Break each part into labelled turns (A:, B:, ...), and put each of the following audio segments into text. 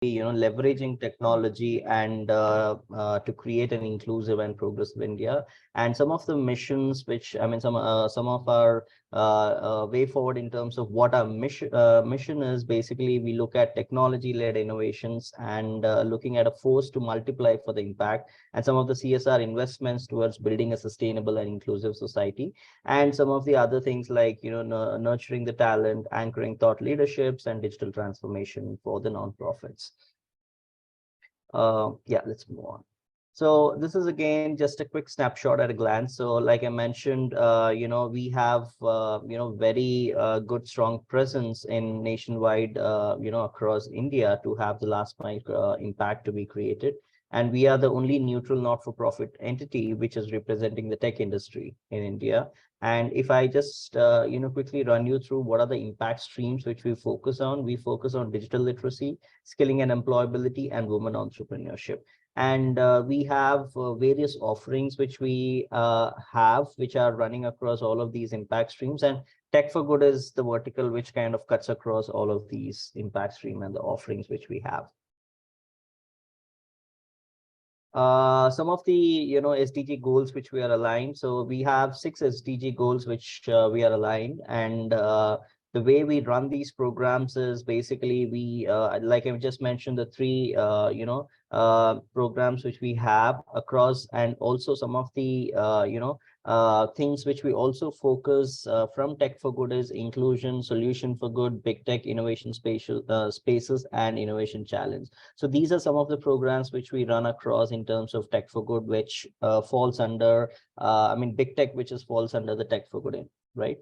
A: leveraging technology and to create an inclusive and progressive India. And some of the missions, which some of our way forward in terms of what our mission is. Basically, we look at technology-led innovations and looking at a force to multiply for the impact, and some of the CSR investments towards building a sustainable and inclusive society, and some of the other things like nurturing the talent, anchoring thought leaderships, and digital transformation for the nonprofits. Yeah, let's move on. So this is again just a quick snapshot at a glance. So like I mentioned, we have very good strong presence in nationwide, across India to have the last mile impact to be created. And we are the only neutral not-for-profit entity which is representing the tech industry in India. And if I just quickly run you through what are the impact streams which we focus on digital literacy, skilling and employability, and women entrepreneurship. And we have various offerings which we have, which are running across all of these impact streams. And Tech for Good is the vertical which kind of cuts across all of these impact stream and the offerings which we have. Some of the SDG goals which we are aligned. So we have 6 SDG goals which we are aligned, and the way we run these programs is basically we like I just mentioned, the 3 programs which we have across, and also some of the things which we also focus from Tech for Good is inclusion, solution for good, big tech, innovation spaces, and innovation challenge. So these are some of the programs which we run across in terms of Tech for Good, which falls under, big tech, which falls under the Tech for Good, right?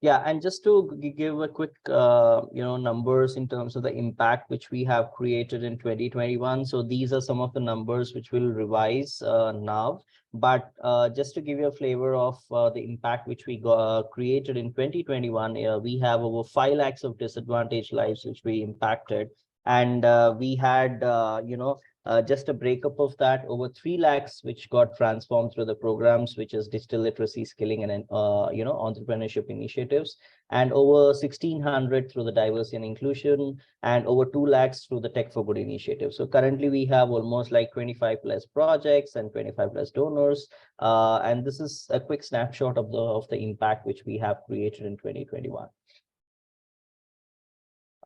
A: Yeah, and just to give a quick, numbers in terms of the impact which we have created in 2021. So these are some of the numbers which we'll revise now. But just to give you a flavor of the impact which we created in 2021, we have over 5 lakhs of disadvantaged lives which we impacted. And we had, just a breakup of that, over 3 lakhs which got transformed through the programs, which is digital literacy, skilling, and entrepreneurship initiatives, and over 1,600 through the diversity and inclusion, and over 2 lakhs through the Tech for Good initiative. So currently we have almost like 25 plus projects and 25 plus donors, and this is a quick snapshot of the impact which we have created in 2021.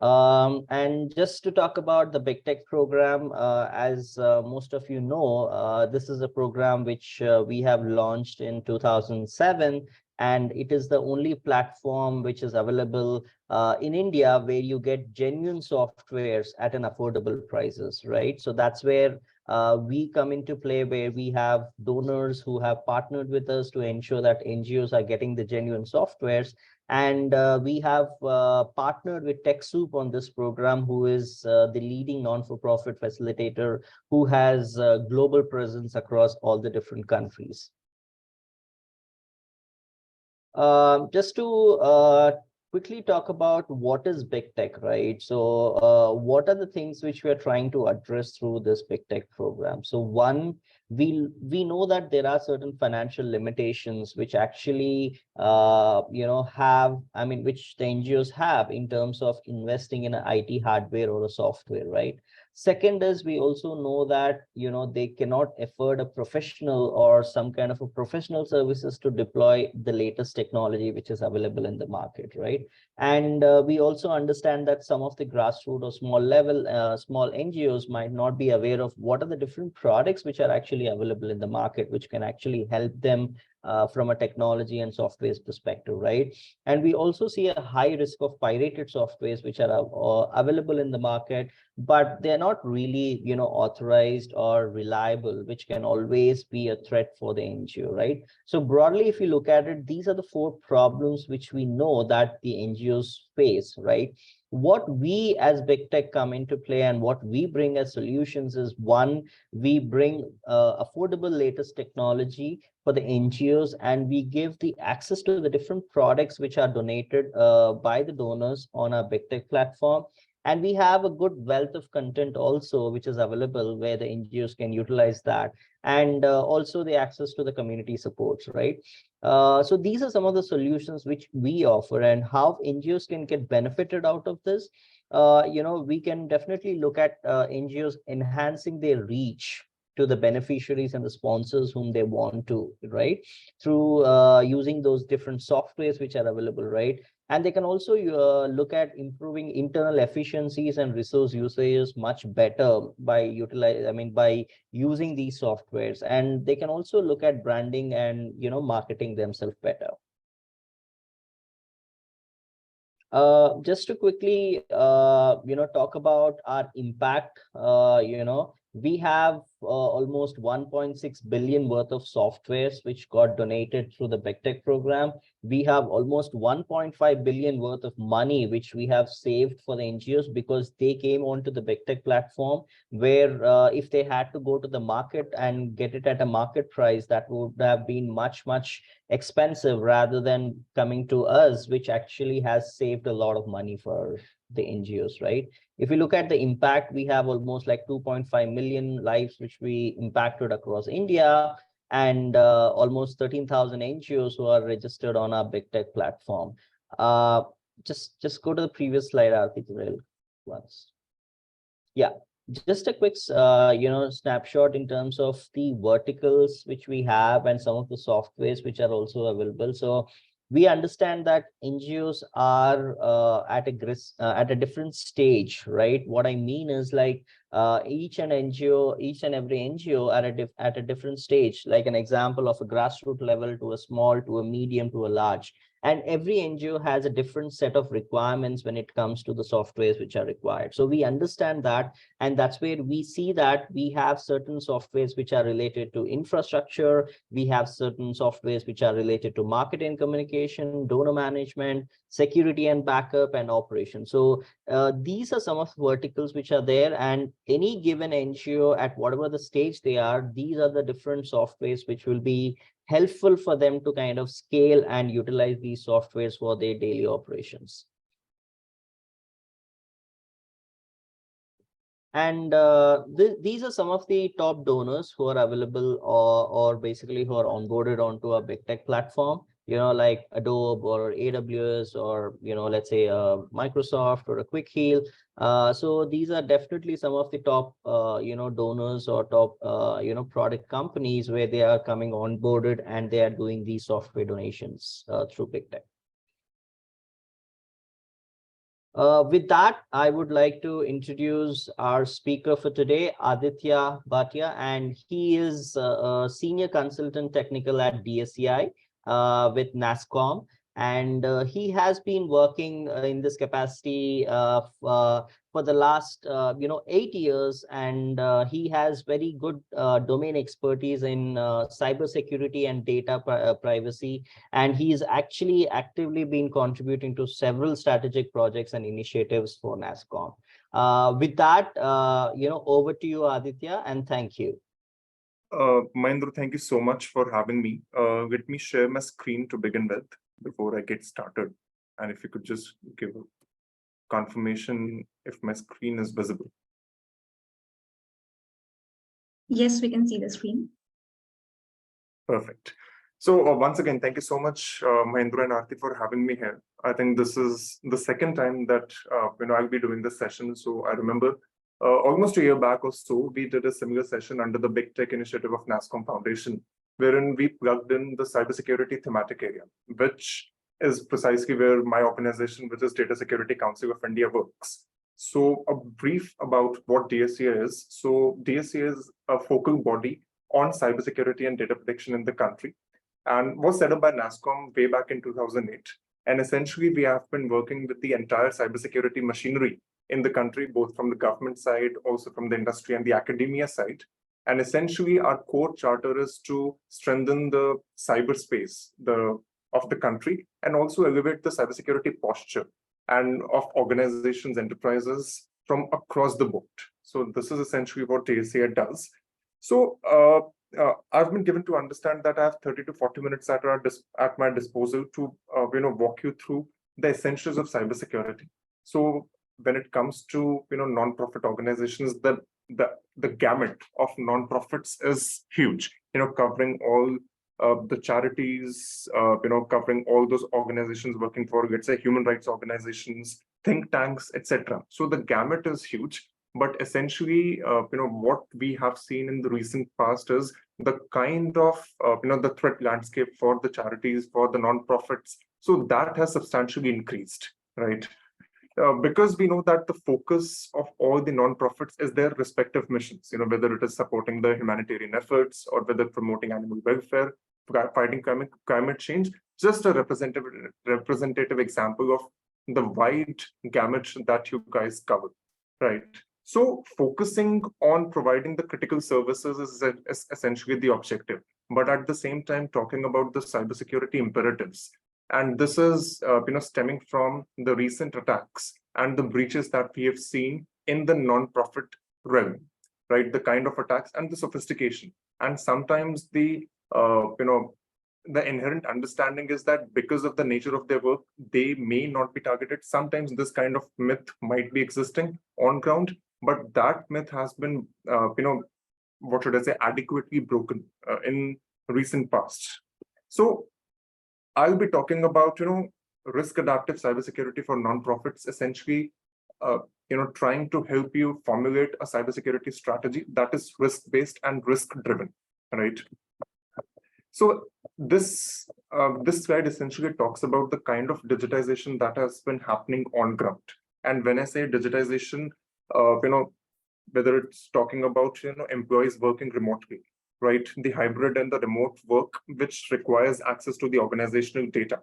A: And just to talk about the Big Tech program, as most of you know, this is a program which we have launched in 2007, and it is the only platform which is available in India where you get genuine softwares at an affordable prices, right? So that's where we come into play, where we have donors who have partnered with us to ensure that NGOs are getting the genuine softwares. And we have partnered with TechSoup on this program, who is the leading non-for-profit facilitator who has global presence across all the different countries. Just to quickly talk about what is Big Tech, right? So what are the things which we are trying to address through this Big Tech program? So one, we know that there are certain financial limitations which actually which the NGOs have in terms of investing in an IT hardware or a software, right? Second is, we also know that they cannot afford a professional or some kind of a professional services to deploy the latest technology which is available in the market, right? And we also understand that some of the grassroots or small NGOs might not be aware of what are the different products which are actually available in the market, which can actually help them from a technology and softwares perspective, right? And we also see a high risk of pirated softwares which are available in the market, but they're not really authorized or reliable, which can always be a threat for the NGO, right? So broadly, if you look at it, these are the 4 problems which we know that the NGOs face, right? What we as Big Tech come into play and what we bring as solutions is, one, we bring affordable latest technology for the NGOs, and we give the access to the different products which are donated by the donors on our Big Tech platform. And we have a good wealth of content also, which is available where the NGOs can utilize that. And also the access to the community supports, right? So these are some of the solutions which we offer, and how NGOs can get benefited out of this. We can definitely look at NGOs enhancing their reach to the beneficiaries and the sponsors whom they want to, right? Through using those different softwares which are available, right? And they can also look at improving internal efficiencies and resource usages much better by using these softwares. And they can also look at branding and marketing themselves better. Just to quickly talk about our impact. We have almost 1.6 billion worth of softwares which got donated through the Big Tech program. We have almost 1.5 billion worth of money which we have saved for the NGOs, because they came onto the Big Tech platform, where if they had to go to the market and get it at a market price, that would have been much expensive, rather than coming to us, which actually has saved a lot of money for the NGOs, right? If you look at the impact, we have almost like 2.5 million lives which we impacted across India, and almost 13,000 NGOs who are registered on our Big Tech platform. Just go to the previous slide, Aarti, once. Yeah, just a quick snapshot in terms of the verticals which we have and some of the softwares which are also available. So we understand that NGOs are at a different stage, right? What I mean is, like, each and every NGO at a different stage, like an example of a grassroots level to a small, to a medium, to a large. And every NGO has a different set of requirements when it comes to the softwares which are required. So we understand that, and that's where we see that we have certain softwares which are related to infrastructure. We have certain softwares which are related to marketing, communication, donor management, security and backup, and operation. So these are some of the verticals which are there, and any given NGO at whatever the stage they are, these are the different softwares which will be helpful for them to kind of scale and utilize these softwares for their daily operations. And these are some of the top donors who are available, or basically who are onboarded onto our Big Tech platform, like Adobe or AWS, or, let's say Microsoft or a Quick Heal. So these are definitely some of the top, donors, or top, product companies where they are coming onboarded and they are doing these software donations through Big Tech. With that, I would like to introduce our speaker for today, Aditya Bhatia, and he is a senior consultant technical at DSCI with NASSCOM. And he has been working in this capacity for the last 8 years, and he has very good domain expertise in cybersecurity and data privacy, and he's actually actively been contributing to several strategic projects and initiatives for NASSCOM. With that, over to you, Aditya, and thank you.
B: Mahendra, thank you so much for having me. Let me share my screen to begin with before I get started. And if you could just give a confirmation if my screen is visible.
C: Yes, we can see the screen.
B: Perfect. So once again, thank you so much, Mahendra and Aarti, for having me here. I think this is the second time that I'll be doing this session. So I remember almost a year back or so, we did a similar session under the Big Tech initiative of NASSCOM Foundation, wherein we plugged in the cybersecurity thematic area, which is precisely where my organization, which is Data Security Council of India, works. So a brief about what DSCA is. So DSCA is a focal body on cybersecurity and data protection in the country, and was set up by NASSCOM way back in 2008. And essentially, we have been working with the entire cybersecurity machinery in the country, both from the government side, also from the industry and the academia side. And essentially, our core charter is to strengthen the cyberspace of the country, and also elevate the cybersecurity posture and of organizations, enterprises from across the board. So this is essentially what DSCA does. So I've been given to understand that I have 30 to 40 minutes at my disposal to walk you through the essentials of cybersecurity. So when it comes to non-profit organizations, the gamut of non-profits is huge, covering all the charities, covering all those organizations working for, let's say, human rights organizations, think tanks, etc. So the gamut is huge. But essentially, what we have seen in the recent past is the kind of, the threat landscape for the charities, for the nonprofits. So that has substantially increased, right? Because we know that the focus of all the nonprofits is their respective missions, whether it is supporting the humanitarian efforts or whether promoting animal welfare, fighting climate change, just a representative example of the wide gamut that you guys cover, right? So focusing on providing the critical services is essentially the objective, but at the same time talking about the cybersecurity imperatives. And this is, stemming from the recent attacks and the breaches that we have seen in the nonprofit realm, right? The kind of attacks and the sophistication. And sometimes the, the inherent understanding is that because of the nature of their work, they may not be targeted. Sometimes this kind of myth might be existing on ground, but that myth has been, what should I say, adequately broken in recent past. So I'll be talking about, risk adaptive cybersecurity for nonprofits, essentially, trying to help you formulate a cybersecurity strategy that is risk-based and risk-driven, right? So this slide essentially talks about the kind of digitization that has been happening on ground. And when I say digitization, whether it's talking about, employees working remotely, right? The hybrid and the remote work, which requires access to the organizational data,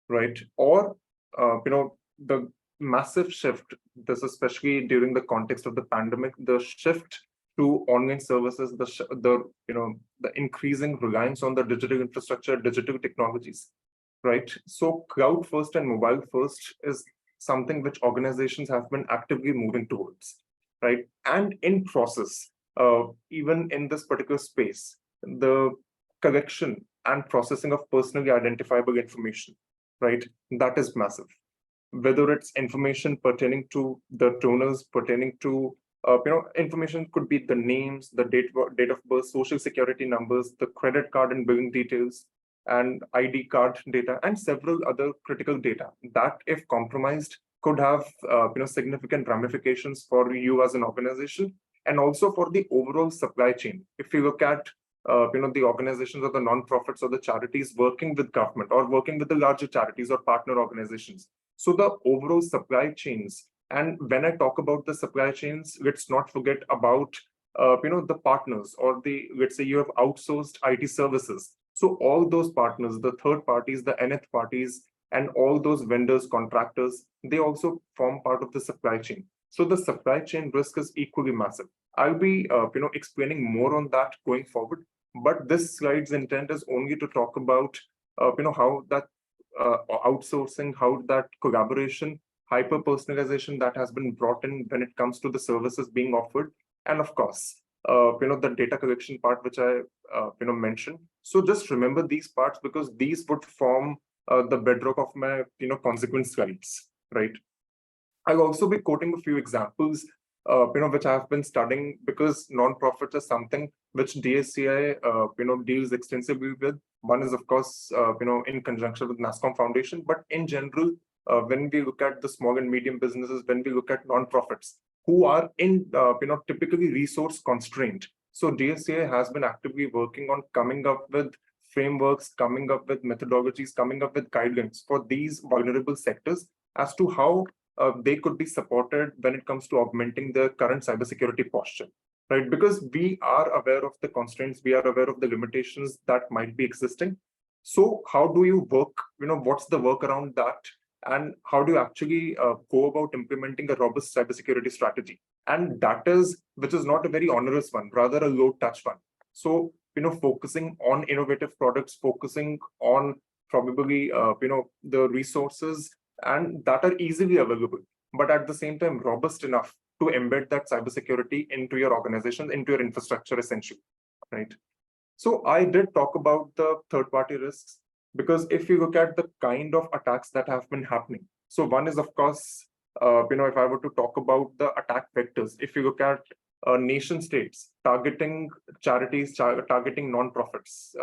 B: right? Or, the massive shift, this especially during the context of the pandemic, the shift to online services, the increasing reliance on the digital infrastructure, digital technologies, right? So cloud first and mobile first is something which organizations have been actively moving towards, right? And in process, even in this particular space, the collection and processing of personally identifiable information, right? That is massive. Whether it's information pertaining to the donors, pertaining to, information could be the names, the date of birth, social security numbers, the credit card and billing details, and ID card data, and several other critical data that, if compromised, could have significant ramifications for you as an organization, and also for the overall supply chain. If you look at the organizations or the nonprofits or the charities working with government or working with the larger charities or partner organizations, so the overall supply chains. And when I talk about the supply chains, let's not forget about the partners, or let's say you have outsourced IT services. So all those partners, the third parties, the nth parties, and all those vendors, contractors, they also form part of the supply chain. So the supply chain risk is equally massive. I'll be explaining more on that going forward, but this slide's intent is only to talk about how that outsourcing, how that collaboration, hyper personalization that has been brought in when it comes to the services being offered, and of course the data collection part, which I mentioned. So just remember these parts, because these would form the bedrock of my consequent slides, right? I'll also be quoting a few examples, which I've been studying, because nonprofits are something which DSCI, deals extensively with. One is, of course, in conjunction with NASSCOM Foundation, but in general, when we look at the small and medium businesses, when we look at nonprofits who are in, typically resource constrained. So DSCI has been actively working on coming up with frameworks, coming up with methodologies, coming up with guidelines for these vulnerable sectors as to how they could be supported when it comes to augmenting the current cybersecurity posture, right? Because we are aware of the constraints, we are aware of the limitations that might be existing. So how do you work, what's the work around that? And how do you actually go about implementing a robust cybersecurity strategy? And that is, which is not a very onerous one, rather a low touch one. So, focusing on innovative products, focusing on probably, the resources and that are easily available, but at the same time robust enough to embed that cybersecurity into your organization, into your infrastructure, essentially, right? So I did talk about the third-party risks, because if you look at the kind of attacks that have been happening, so one is, of course, if I were to talk about the attack vectors, if you look at nation states targeting charities, targeting non-profits.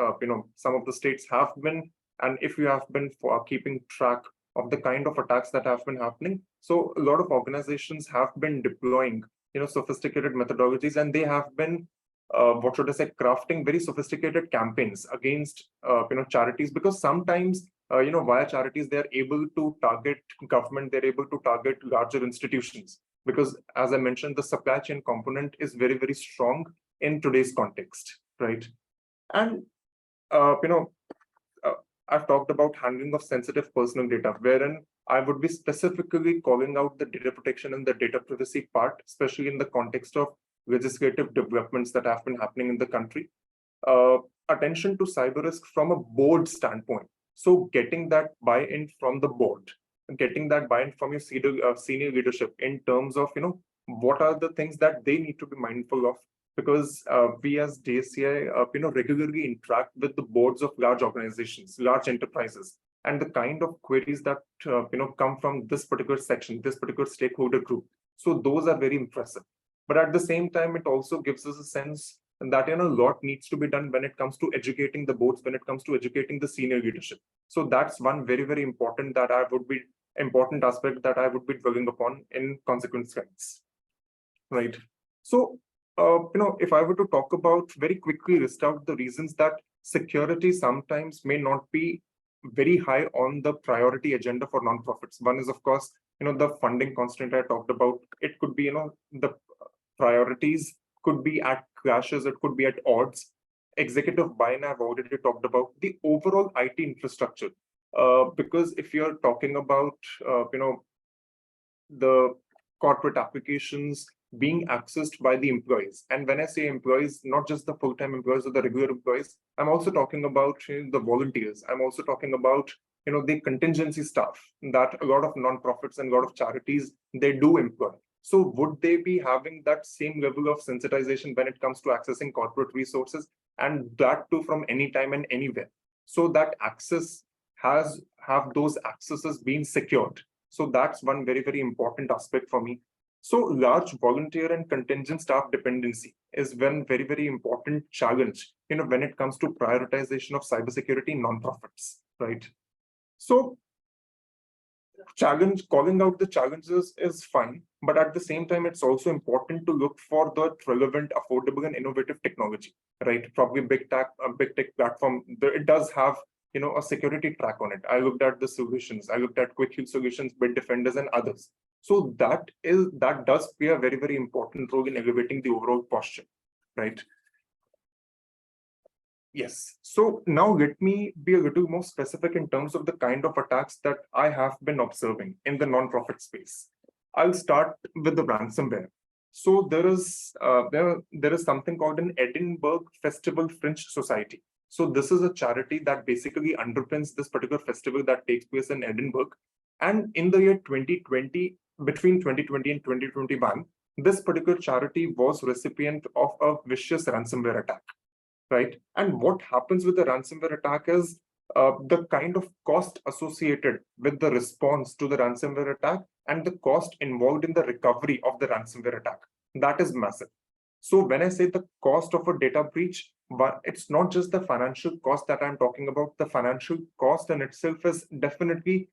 B: Some of the states have been, and if you have been keeping track of the kind of attacks that have been happening, so a lot of organizations have been deploying, sophisticated methodologies, and they have been, what should I say, crafting very sophisticated campaigns against, charities, because sometimes, via charities, they're able to target government, they're able to target larger institutions. Because as I mentioned, the supply chain component is very, very strong in today's context, right? And, I've talked about handling of sensitive personal data, wherein I would be specifically calling out the data protection and the data privacy part, especially in the context of legislative developments that have been happening in the country. Attention to cyber risk from a board standpoint. So getting that buy-in from the board, getting that buy-in from your senior leadership in terms of, what are the things that they need to be mindful of, because we as DSCI, regularly interact with the boards of large organizations, large enterprises, and the kind of queries that, come from this particular section, this particular stakeholder group. So those are very impressive. But at the same time, it also gives us a sense that, a lot needs to be done when it comes to educating the boards, when it comes to educating the senior leadership. So that's one very, very important aspect that I would be dwelling upon in consequent slides, right? So, if I were to talk about very quickly list out the reasons that security sometimes may not be very high on the priority agenda for nonprofits. One is, of course, the funding constraint I talked about. It could be, the priorities could be at clashes, it could be at odds. Executive buy-in I've already talked about. The overall IT infrastructure, because if you're talking about, the corporate applications being accessed by the employees. And when I say employees, not just the full-time employees or the regular employees, I'm also talking about the volunteers. I'm also talking about, the contingency staff that a lot of nonprofits and a lot of charities, they do employ. So would they be having that same level of sensitization when it comes to accessing corporate resources, and that too from any time and anywhere? So that access have those accesses being secured. So that's one very, very important aspect for me. So large volunteer and contingent staff dependency is one very, very important challenge, when it comes to prioritization of cybersecurity nonprofits, right? So calling out the challenges is fine, but at the same time, it's also important to look for the relevant, affordable, and innovative technology, right? Probably big tech platform, it does have, a security track on it. I looked at the solutions. I looked at Quick Heal Solutions, Bitdefenders, and others. So that does play a very, very important role in elevating the overall posture, right? Yes. So now let me be a little more specific in terms of the kind of attacks that I have been observing in the nonprofit space. I'll start with the ransomware. So there is something called an Edinburgh Festival Fringe Society. So this is a charity that basically underpins this particular festival that takes place in Edinburgh. And in the year 2020, between 2020 and 2021, this particular charity was recipient of a vicious ransomware attack, right? And what happens with the ransomware attack is the kind of cost associated with the response to the ransomware attack and the cost involved in the recovery of the ransomware attack, that is massive. So when I say the cost of a data breach, but it's not just the financial cost that I'm talking about. The financial cost in itself is definitely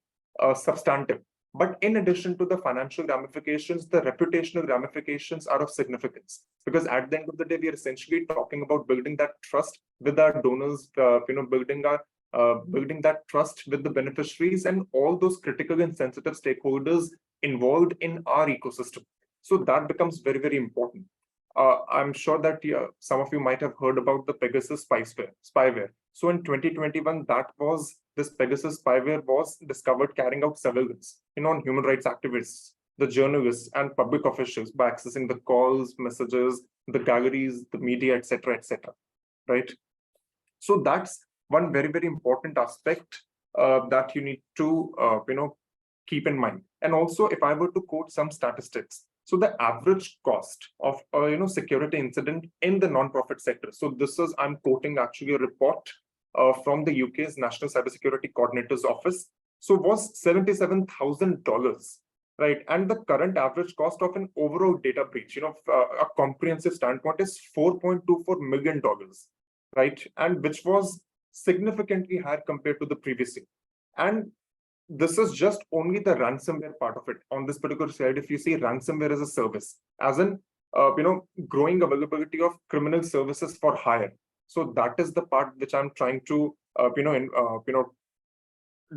B: substantive. But in addition to the financial ramifications, the reputational ramifications are of significance. Because at the end of the day, we are essentially talking about building that trust with our donors, building that trust with the beneficiaries and all those critical and sensitive stakeholders involved in our ecosystem. So that becomes very, very important. I'm sure that some of you might have heard about the Pegasus spyware. So in 2021, this Pegasus spyware was discovered carrying out surveillance, on human rights activists, the journalists, and public officials by accessing the calls, messages, the galleries, the media, etc., right? So that's one very, very important aspect that you need to, keep in mind. And also, if I were to quote some statistics, so the average cost of a security incident in the nonprofit sector. So I'm quoting actually a report from the UK's National Cybersecurity Coordinator's Office. So was $77,000 right? And the current average cost of an overall data breach, a comprehensive standpoint is $4.24 million, right? And which was significantly higher compared to the previous year. And this is just only the ransomware part of it. On this particular slide, if you see ransomware as a service, as in growing availability of criminal services for hire. So that is the part which I'm trying to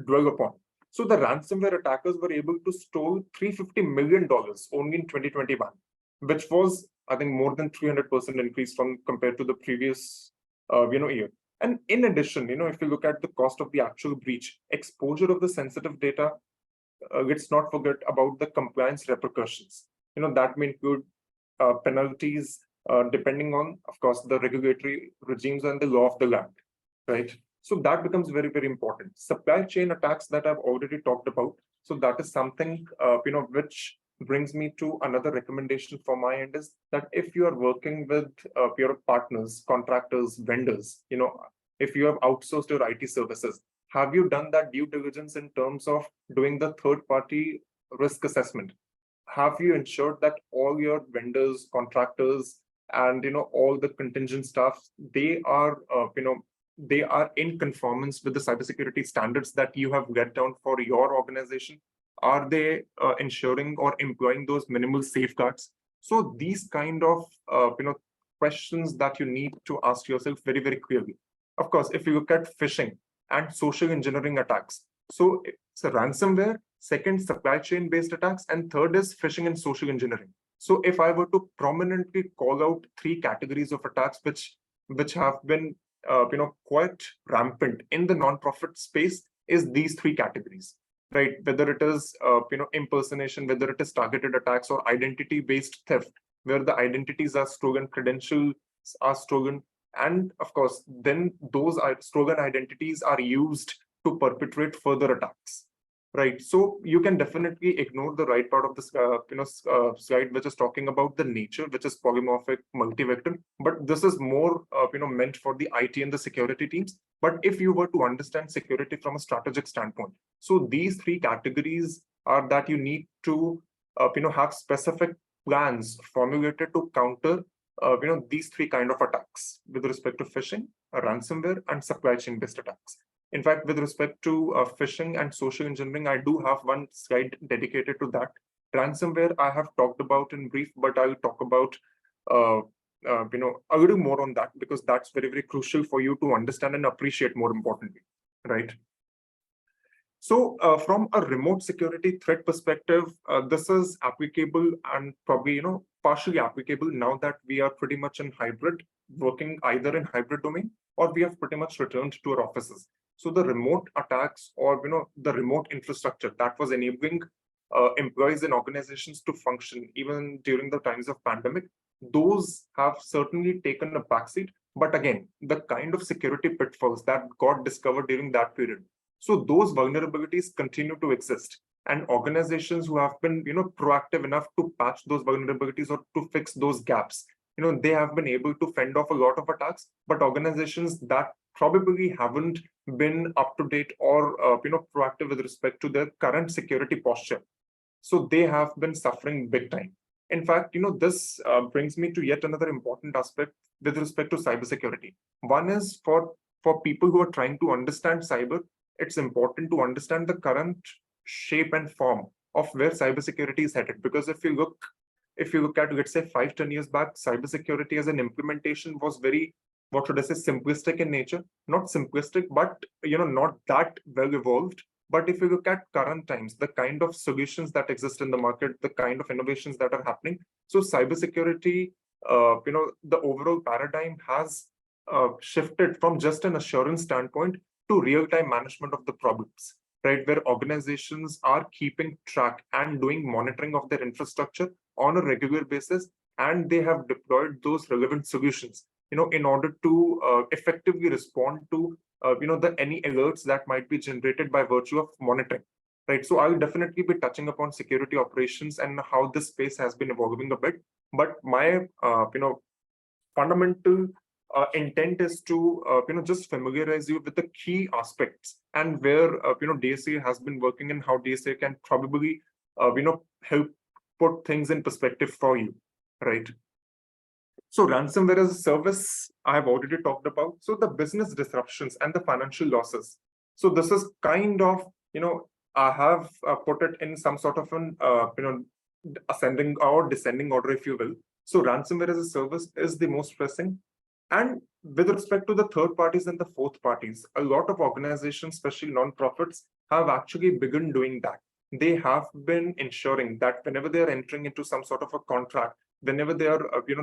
B: dwell upon. So the ransomware attackers were able to steal $350 million only in 2021, which was, I think, more than 300% increase from compared to the previous year. And in addition, if you look at the cost of the actual breach, exposure of the sensitive data, let's not forget about the compliance repercussions. That may include penalties depending on, of course, the regulatory regimes and the law of the land, right? So that becomes very, very important. Supply chain attacks that I've already talked about. So that is something, which brings me to another recommendation from my end is that if you are working with your partners, contractors, vendors, if you have outsourced your IT services, have you done that due diligence in terms of doing the third-party risk assessment? Have you ensured that all your vendors, contractors, and all the contingent staff, they are they are in conformance with the cybersecurity standards that you have laid down for your organization? Are they ensuring or employing those minimal safeguards? So these kind of questions that you need to ask yourself very, very clearly. Of course, if you look at phishing and social engineering attacks, so it's a ransomware, second supply chain based attacks, and third is phishing and social engineering. So if I were to prominently call out three categories of attacks which have been quite rampant in the non-profit space, is these three categories, right? Whether it is impersonation, whether it is targeted attacks, or identity-based theft, where the identities are stolen, credentials are stolen, and of course, then those stolen identities are used to perpetrate further attacks. Right, so you can definitely ignore the right part of this slide, which is talking about the nature, which is polymorphic, multi-vector. But this is more meant for the IT and the security teams. But if you were to understand security from a strategic standpoint, so these three categories are that you need to have specific plans formulated to counter these three kind of attacks with respect to phishing, ransomware, and supply chain based attacks. In fact, with respect to phishing and social engineering, I do have one slide dedicated to that. Ransomware, I have talked about in brief, but I'll talk about a little more on that, because that's very, very crucial for you to understand and appreciate, more importantly, right? So from a remote security threat perspective, this is applicable and probably partially applicable now that we are pretty much in hybrid, working either in hybrid domain, or we have pretty much returned to our offices. So the remote attacks, or the remote infrastructure that was enabling employees and organizations to function even during the times of pandemic, those have certainly taken a backseat. But again, the kind of security pitfalls that got discovered during that period, so those vulnerabilities continue to exist. And organizations who have been proactive enough to patch those vulnerabilities or to fix those gaps, they have been able to fend off a lot of attacks. But organizations that probably haven't been up to date or proactive with respect to their current security posture, so they have been suffering big time. In fact, this brings me to yet another important aspect with respect to cybersecurity. One is for people who are trying to understand cyber, it's important to understand the current shape and form of where cybersecurity is headed. Because if you look at, let's say, 5-10 years back, cybersecurity as an implementation was very, what should I say, simplistic in nature. Not simplistic, but not that well evolved. But if you look at current times, the kind of solutions that exist in the market, the kind of innovations that are happening, so cybersecurity, the overall paradigm has shifted from just an assurance standpoint to real-time management of the problems, right? Where organizations are keeping track and doing monitoring of their infrastructure on a regular basis, and they have deployed those relevant solutions, in order to effectively respond to, any alerts that might be generated by virtue of monitoring, right? So I'll definitely be touching upon security operations and how this space has been evolving a bit. But my, fundamental intent is to just familiarize you with the key aspects and where DSA has been working and how DSA can probably help put things in perspective for you, right? So ransomware as a service, I've already talked about. So the business disruptions and the financial losses. So this is kind of, I have put it in some sort of an, ascending or descending order, if you will. So ransomware as a service is the most pressing. And with respect to the third parties and the fourth parties, a lot of organizations, especially non-profits, have actually begun doing that. They have been ensuring that whenever they are entering into some sort of a contract, whenever they are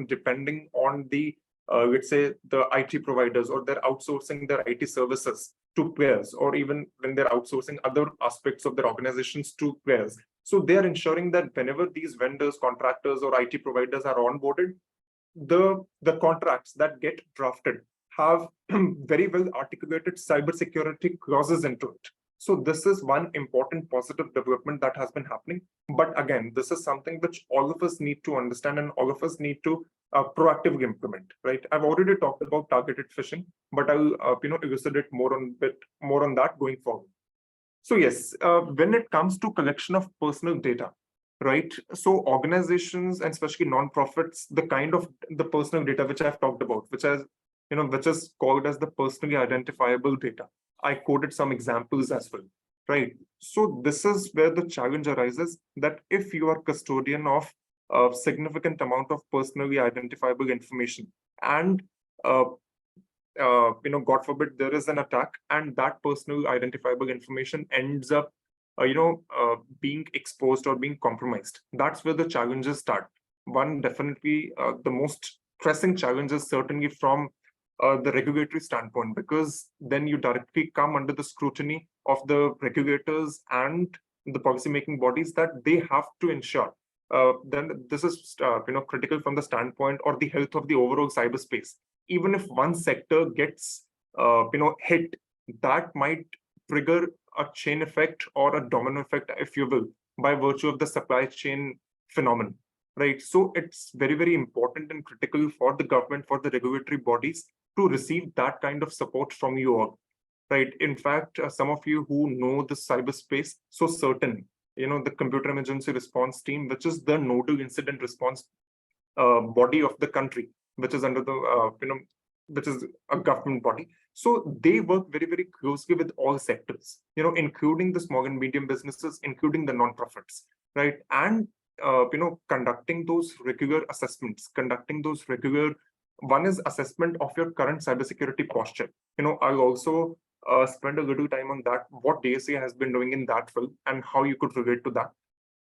B: depending on the let's say the IT providers, or they're outsourcing their IT services to players, or even when they're outsourcing other aspects of their organizations to players. So they're ensuring that whenever these vendors, contractors, or IT providers are onboarded, the contracts that get drafted have very well articulated cybersecurity clauses into it. So this is one important positive development that has been happening. But again, this is something which all of us need to understand, and all of us need to proactively implement, right? I've already talked about targeted phishing, but I'll elucidate more on that going forward. So yes, when it comes to collection of personal data, right? So organizations, and especially non-profits, the kind of the personal data which I've talked about, which is called as the personally identifiable data. I quoted some examples as well, right? So this is where the challenge arises, that if you are custodian of a significant amount of personally identifiable information, and God forbid, there is an attack, and that personal identifiable information ends up, being exposed or being compromised. That's where the challenges start. One, definitely, the most pressing challenge is certainly from the regulatory standpoint, because then you directly come under the scrutiny of the regulators and the policymaking bodies, that they have to ensure. Then this is critical from the standpoint or the health of the overall cyberspace. Even if one sector gets hit, that might trigger a chain effect or a domino effect, if you will, by virtue of the supply chain phenomenon, right? So it's very, very important and critical for the government, for the regulatory bodies, to receive that kind of support from you all, right? In fact, some of you who know the cyberspace so certainly, the computer emergency response team, which is the nodal incident response body of the country, which is under the which is a government body. So they work very, very closely with all sectors, including the small and medium businesses, including the non-profits, right? And conducting those regular assessments, one is assessment of your current cybersecurity posture. I'll also spend a little time on that, what DSA has been doing in that field and how you could relate to that.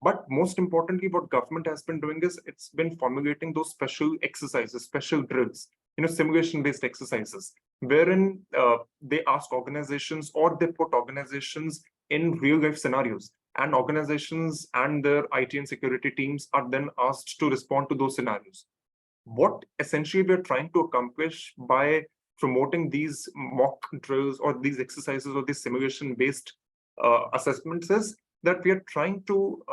B: But most importantly, what government has been doing is it's been formulating those special exercises, special drills, simulation-based exercises, wherein they ask organizations, or they put organizations in real-life scenarios, and organizations and their IT and security teams are then asked to respond to those scenarios. What essentially we're trying to accomplish by promoting these mock drills, or these exercises, or these simulation-based assessments, is that we are trying to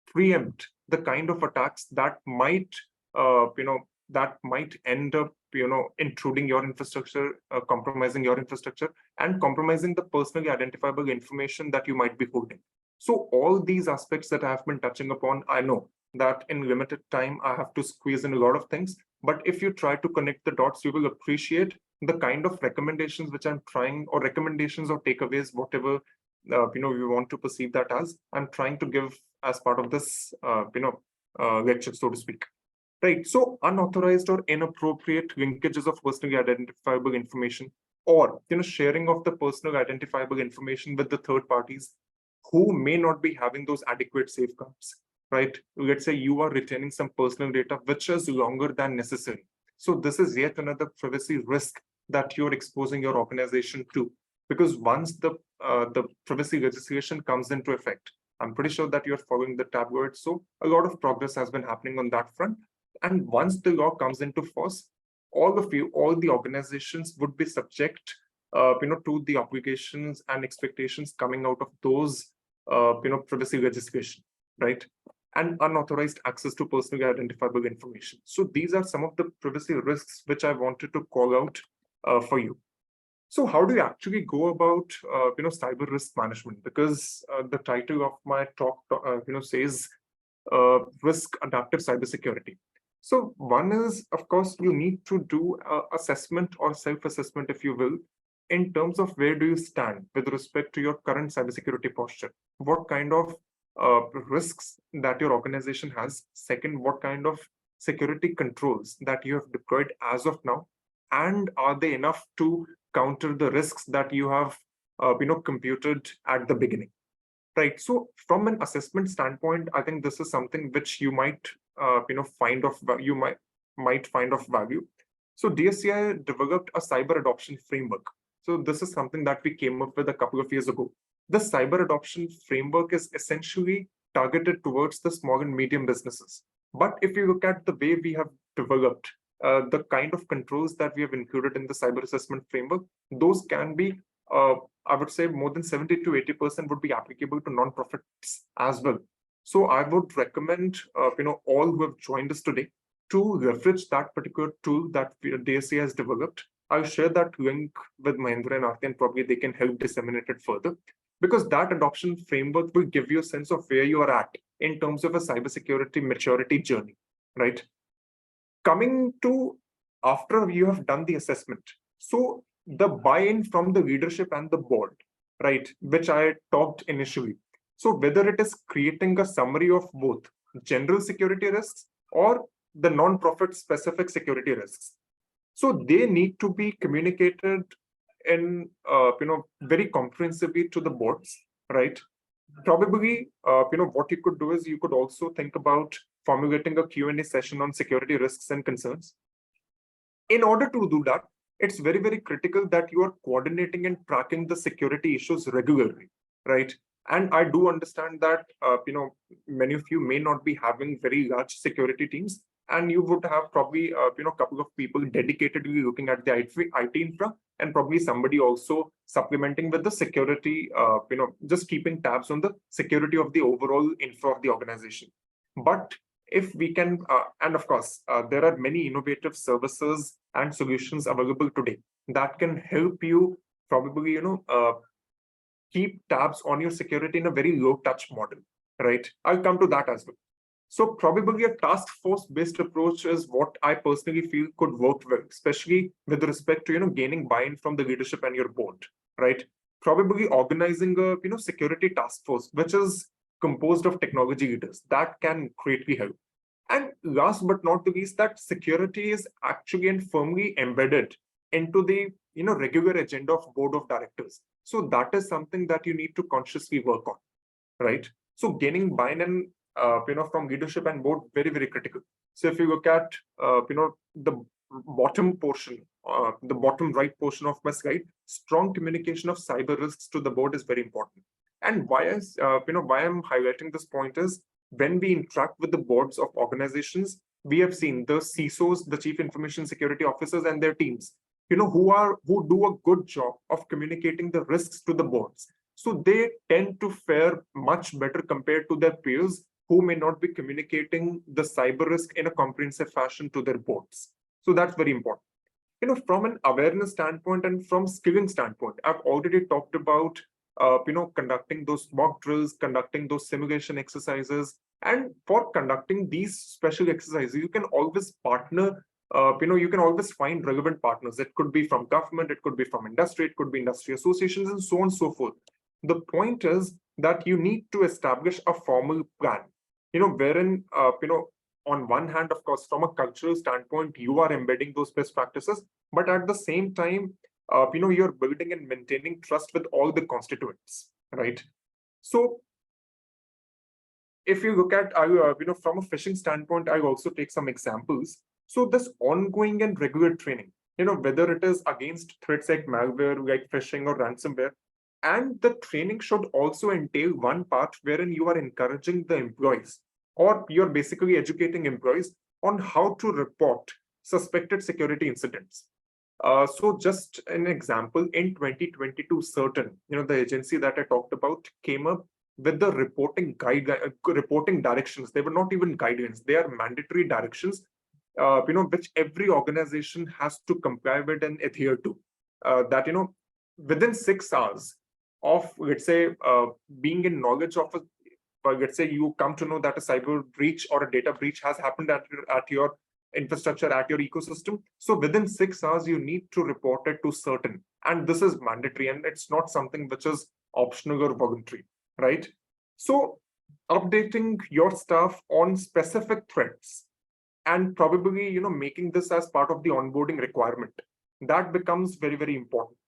B: preempt the kind of attacks that might end up intruding your infrastructure, compromising your infrastructure, and compromising the personally identifiable information that you might be holding. So all these aspects that I have been touching upon, I know that in limited time I have to squeeze in a lot of things, but if you try to connect the dots, you will appreciate the kind of recommendations which I'm trying, or recommendations or takeaways, whatever we want to perceive that as, I'm trying to give as part of this lecture, so to speak. Right. So unauthorized or inappropriate linkages of personally identifiable information, or sharing of the personal identifiable information with the third parties who may not be having those adequate safeguards. Right. Let's say you are retaining some personal data which is longer than necessary. So this is yet another privacy risk that you're exposing your organization to. Because once the privacy legislation comes into effect, I'm pretty sure that you're following the tabloids. So a lot of progress has been happening on that front. And once the law comes into force, all the organizations would be subject, to the obligations and expectations coming out of those, privacy legislation, right? And unauthorized access to personally identifiable information. So these are some of the privacy risks which I wanted to call out for you. So how do you actually go about, cyber risk management? Because the title of my talk, says risk adaptive cybersecurity. So one is, of course, you need to do assessment or self-assessment, if you will, in terms of where do you stand with respect to your current cybersecurity posture. What kind of risks that your organization has? Second, what kind of security controls that you have deployed as of now? And are they enough to counter the risks that you have computed at the beginning? Right. So from an assessment standpoint, I think this is something which you might find of might find of value. So DSCI developed a cyber adoption framework. So this is something that we came up with a couple of years ago. The cyber adoption framework is essentially targeted towards the small and medium businesses. But if you look at the way we have developed the kind of controls that we have included in the cyber assessment framework, those can be I would say more than 70 to 80% would be applicable to non-profits as well. So I would recommend, all who have joined us today to leverage that particular tool that DSA has developed. I'll share that link with Mahendra and Aarti, and probably they can help disseminate it further, because that adoption framework will give you a sense of where you are at in terms of a cybersecurity maturity journey, right? Coming to after you have done the assessment. So the buy-in from the leadership and the board, right, which I talked initially. So whether it is creating a summary of both general security risks or the non-profit specific security risks. So they need to be communicated in, very comprehensively to the boards, right? Probably, what you could do is you could also think about formulating a Q&A session on security risks and concerns. In order to do that, it's very, very critical that you are coordinating and tracking the security issues regularly, right? And I do understand that, many of you may not be having very large security teams, and you would have probably, a couple of people dedicatedly looking at the IT infra, and probably somebody also supplementing with the security, just keeping tabs on the security of the overall infra of the organization. But if we can, and of course, there are many innovative services and solutions available today that can help you probably, keep tabs on your security in a very low touch model, right? I'll come to that as well. So probably a task force based approach is what I personally feel could work well, especially with respect to, gaining buy-in from the leadership and your board, right? Probably organizing a, security task force, which is composed of technology leaders, that can greatly help. And last but not the least, that security is actually and firmly embedded into the regular agenda of board of directors. So that is something that you need to consciously work on, right? So gaining buy-in and from leadership and board, very, very critical. So if you look at the bottom portion, the bottom right portion of my slide, strong communication of cyber risks to the board is very important. And why is why I'm highlighting this point is, when we interact with the boards of organizations, we have seen the CISOs, the Chief Information Security Officers, and their teams, who do a good job of communicating the risks to the boards. So they tend to fare much better compared to their peers who may not be communicating the cyber risk in a comprehensive fashion to their boards. So that's very important. From an awareness standpoint and from skilling standpoint, I've already talked about conducting those mock drills, conducting those simulation exercises. And for conducting these special exercises, you can always partner, you can always find relevant partners. It could be from government, it could be from industry, it could be industry associations, and so on and so forth. The point is that you need to establish a formal plan, wherein, on one hand, of course, from a cultural standpoint, you are embedding those best practices, but at the same time, you're building and maintaining trust with all the constituents, right? So if you look at, from a phishing standpoint, I also take some examples. So this ongoing and regular training, whether it is against threats like malware, like phishing or ransomware, and the training should also entail one part wherein you are encouraging the employees, or you're basically educating employees on how to report suspected security incidents. So just an example, in 2022, certain, the agency that I talked about came up with the reporting reporting directions. They were not even guidelines; they are mandatory directions, which every organization has to comply with and adhere to. That within 6 hours of, let's say, being in knowledge of let's say you come to know that a cyber breach or a data breach has happened at your infrastructure, at your ecosystem. So within 6 hours, you need to report it to certain, and this is mandatory, and it's not something which is optional or voluntary, right? So updating your staff on specific threats and probably, making this as part of the onboarding requirement, that becomes very, very important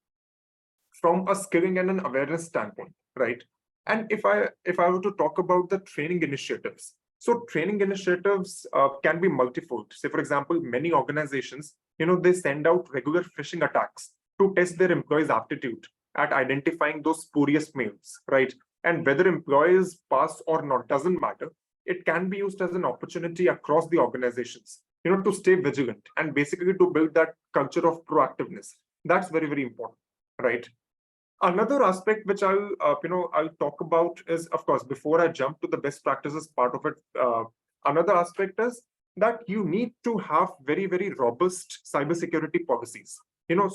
B: from a skilling and an awareness standpoint, right? And if I were to talk about the training initiatives, so training initiatives can be multifold. Say, for example, many organizations, they send out regular phishing attacks to test their employees' aptitude at identifying those spurious mails, right? And whether employees pass or not doesn't matter. It can be used as an opportunity across the organizations, to stay vigilant and basically to build that culture of proactiveness. That's very, very important, right? Another aspect which I'll talk about is, of course, before I jump to the best practices part of it, another aspect is that you need to have very, very robust cybersecurity policies.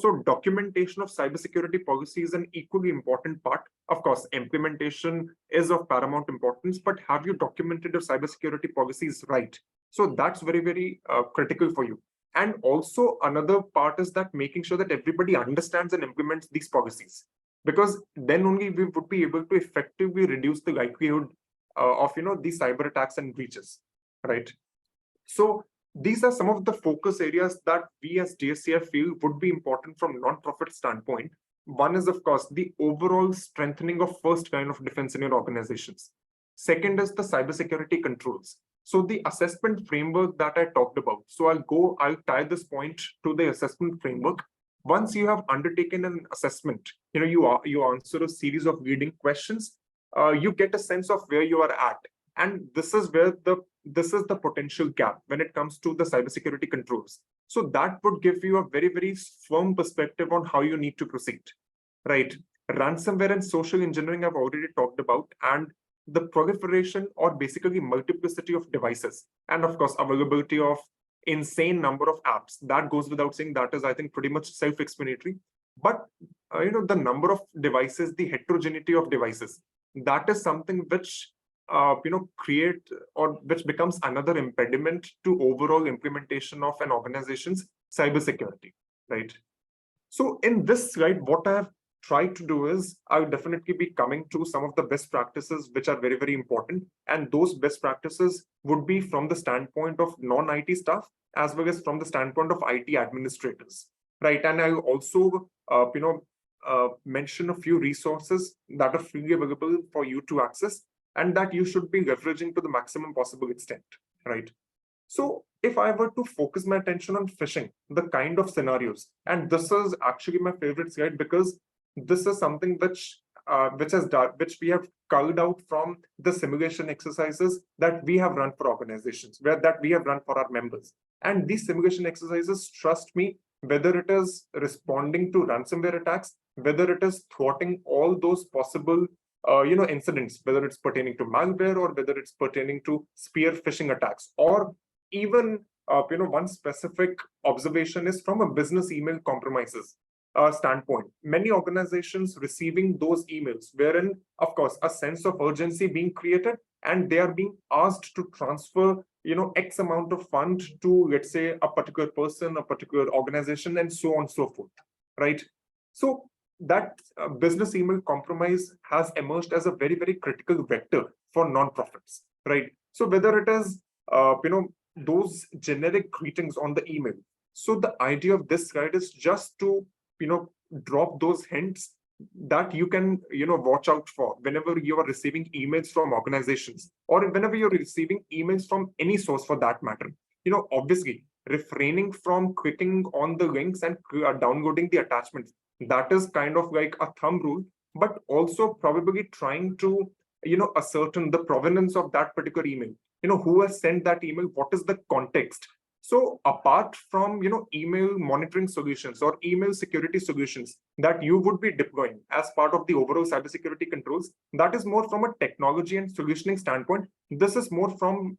B: So documentation of cybersecurity policy is an equally important part. Of course, implementation is of paramount importance, but have you documented your cybersecurity policies right? So that's very, very critical for you. And also another part is that making sure that everybody understands and implements these policies, because then only we would be able to effectively reduce the likelihood of these cyber attacks and breaches, right? So these are some of the focus areas that we as DSCI feel would be important from non-profit standpoint. One is, of course, the overall strengthening of first line of defense in your organizations. Second is the cybersecurity controls. So the assessment framework that I talked about. So I'll tie this point to the assessment framework. Once you have undertaken an assessment, you answer a series of leading questions, you get a sense of where you are at. And this is the potential gap when it comes to the cybersecurity controls. So that would give you a very, very firm perspective on how you need to proceed, right? Ransomware and social engineering I've already talked about, and the proliferation or basically multiplicity of devices, and of course, availability of insane number of apps. That goes without saying. That is, I think, pretty much self-explanatory. But the number of devices, the heterogeneity of devices, that is something which create or which becomes another impediment to overall implementation of an organization's cybersecurity, right? So in this slide, what I have tried to do is I'll definitely be coming to some of the best practices which are very, very important. And those best practices would be from the standpoint of non-IT staff, as well as from the standpoint of IT administrators, right? And I'll also, mention a few resources that are freely available for you to access and that you should be leveraging to the maximum possible extent, right? So if I were to focus my attention on phishing, the kind of scenarios, and this is actually my favorite slide because this is something which we have culled out from the simulation exercises that we have run for organizations, that we have run for our members. And these simulation exercises, trust me, whether it is responding to ransomware attacks, whether it is thwarting all those possible incidents, whether it's pertaining to malware or whether it's pertaining to spear phishing attacks, or even one specific observation is from a business email compromises standpoint. Many organizations receiving those emails, wherein, of course, a sense of urgency being created, and they are being asked to transfer, X amount of fund to, let's say, a particular person, a particular organization, and so on and so forth, right? So that business email compromise has emerged as a very, very critical vector for nonprofits, right? So whether it is, those generic greetings on the email. So the idea of this slide is just to, drop those hints that you can, watch out for whenever you are receiving emails from organizations, or whenever you're receiving emails from any source for that matter. Obviously, refraining from clicking on the links and downloading the attachments. That is kind of like a thumb rule, but also probably trying to, ascertain the provenance of that particular email. Who has sent that email? What is the context? So apart from, email monitoring solutions or email security solutions that you would be deploying as part of the overall cybersecurity controls, that is more from a technology and solutioning standpoint. This is more from,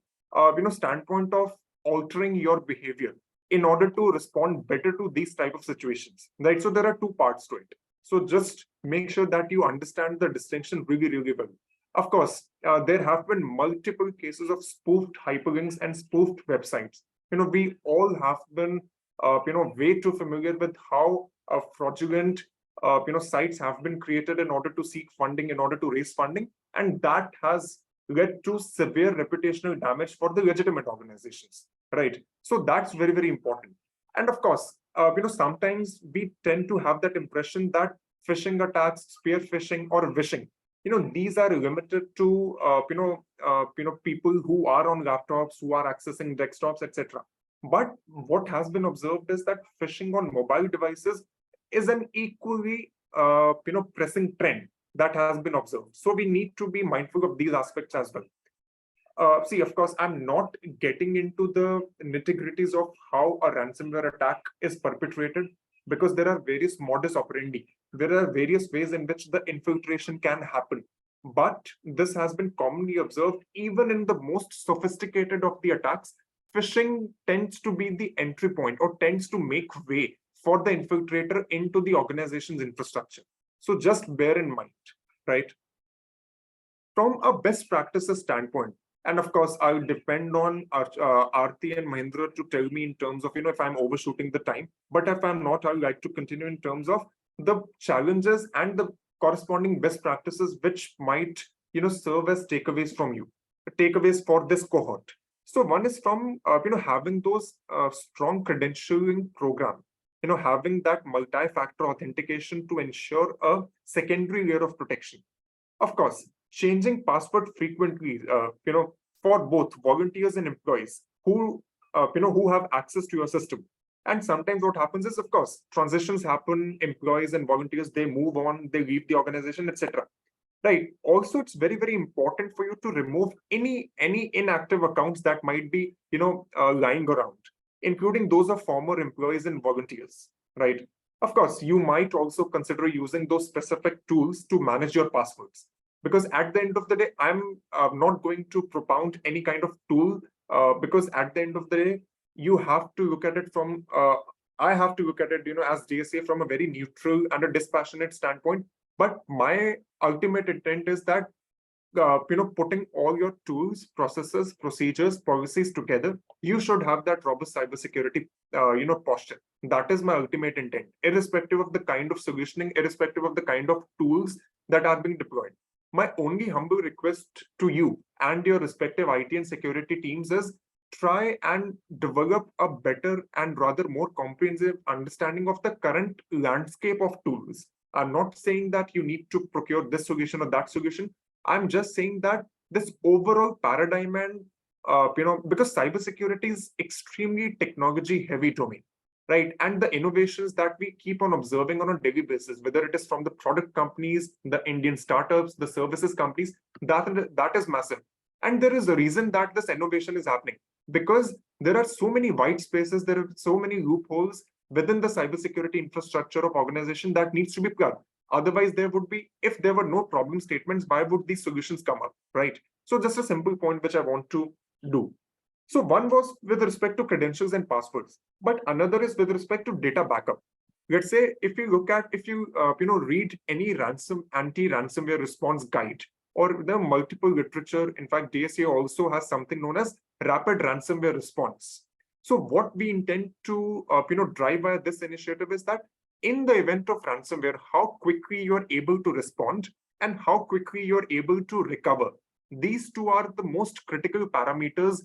B: standpoint of altering your behavior in order to respond better to these type of situations, right? So there are two parts to it. So just make sure that you understand the distinction really, really well. Of course, there have been multiple cases of spoofed hyperlinks and spoofed websites. We all have been, way too familiar with how fraudulent, sites have been created in order to seek funding, in order to raise funding, and that has led to severe reputational damage for the legitimate organizations, right? So that's very, very important. And of course, sometimes we tend to have that impression that phishing attacks, spear phishing, or vishing, these are limited to people who are on laptops, who are accessing desktops, etc. But what has been observed is that phishing on mobile devices is an equally pressing trend that has been observed. So we need to be mindful of these aspects as well. See, of course, I'm not getting into the nitty-gritties of how a ransomware attack is perpetrated, because there are various modus operandi. There are various ways in which the infiltration can happen. But this has been commonly observed even in the most sophisticated of the attacks. Phishing tends to be the entry point, or tends to make way for the infiltrator into the organization's infrastructure. So just bear in mind, right? From a best practices standpoint, and of course, I will depend on Aarti and Mahindra to tell me in terms of, if I'm overshooting the time. But if I'm not, I would like to continue in terms of the challenges and the corresponding best practices which might, serve as takeaways from you, takeaways for this cohort. So one is from, having those strong credentialing program, having that multi-factor authentication to ensure a secondary layer of protection. Of course, changing password frequently, for both volunteers and employees who, who have access to your system. And sometimes what happens is, of course, transitions happen, employees and volunteers, they move on, they leave the organization, etc. Right. Also, it's very, very important for you to remove any inactive accounts that might be, lying around, including those of former employees and volunteers. Right. Of course, you might also consider using those specific tools to manage your passwords, because at the end of the day, I'm not going to propound any kind of tool, because at the end of the day, you have to look at it from, I have to look at it, as DSA from a very neutral and a dispassionate standpoint. But my ultimate intent is that, putting all your tools, processes, procedures, policies together, you should have that robust cybersecurity, posture. That is my ultimate intent, irrespective of the kind of solutioning, irrespective of the kind of tools that are being deployed. My only humble request to you and your respective IT and security teams is try and develop a better and rather more comprehensive understanding of the current landscape of tools. I'm not saying that you need to procure this solution or that solution. I'm just saying that this overall paradigm and, because cybersecurity is extremely technology heavy domain, right? And the innovations that we keep on observing on a daily basis, whether it is from the product companies, the Indian startups, the services companies, that is massive. And there is a reason that this innovation is happening, because there are so many white spaces, there are so many loopholes within the cybersecurity infrastructure of organization that needs to be plugged. Otherwise, there would be, if there were no problem statements, why would these solutions come up, right? So just a simple point which I want to do. So one was with respect to credentials and passwords, but another is with respect to data backup. Let's say if you read any anti-ransomware response guide or the multiple literature, in fact, DSA also has something known as rapid ransomware response. So what we intend to drive by this initiative is that in the event of ransomware, how quickly you're able to respond and how quickly you're able to recover. These two are the most critical parameters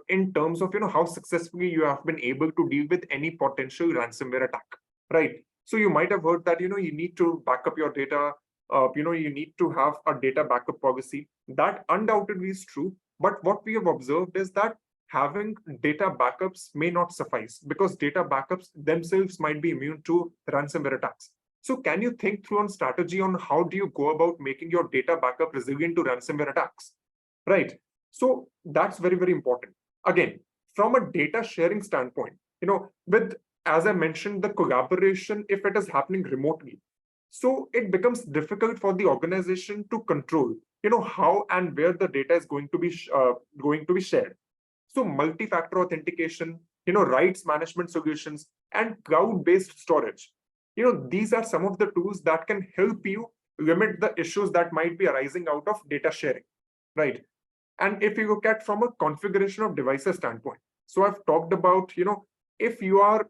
B: in terms of how successfully you have been able to deal with any potential ransomware attack, right? So you might have heard that you need to back up your data, you need to have a data backup policy. That undoubtedly is true, but what we have observed is that having data backups may not suffice, because data backups themselves might be immune to ransomware attacks. So can you think through a strategy on how do you go about making your data backup resilient to ransomware attacks, right? So that's very, very important. Again, from a data sharing standpoint, with, as I mentioned, the collaboration, if it is happening remotely, so it becomes difficult for the organization to control, how and where the data is going to be shared. So multi-factor authentication, rights management solutions, and cloud-based storage. these are some of the tools that can help you limit the issues that might be arising out of data sharing, right? And if you look at from a configuration of devices standpoint, so I've talked about, if you are,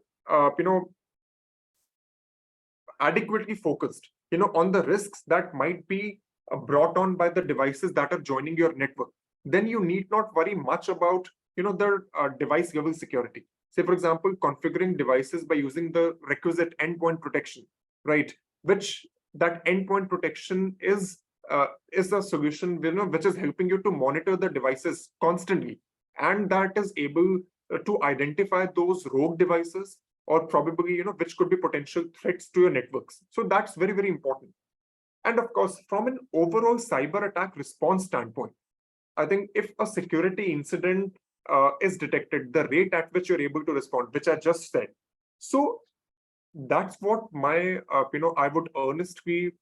B: adequately focused, on the risks that might be brought on by the devices that are joining your network, then you need not worry much about, the device level security. Say, for example, configuring devices by using the requisite endpoint protection, right? Which that endpoint protection is a solution, which is helping you to monitor the devices constantly, and that is able to identify those rogue devices or probably, which could be potential threats to your networks. So that's very, very important. And of course, from an overall cyber attack response standpoint, I think if a security incident is detected, the rate at which you're able to respond, which I just said. So that's what my, I would earnestly,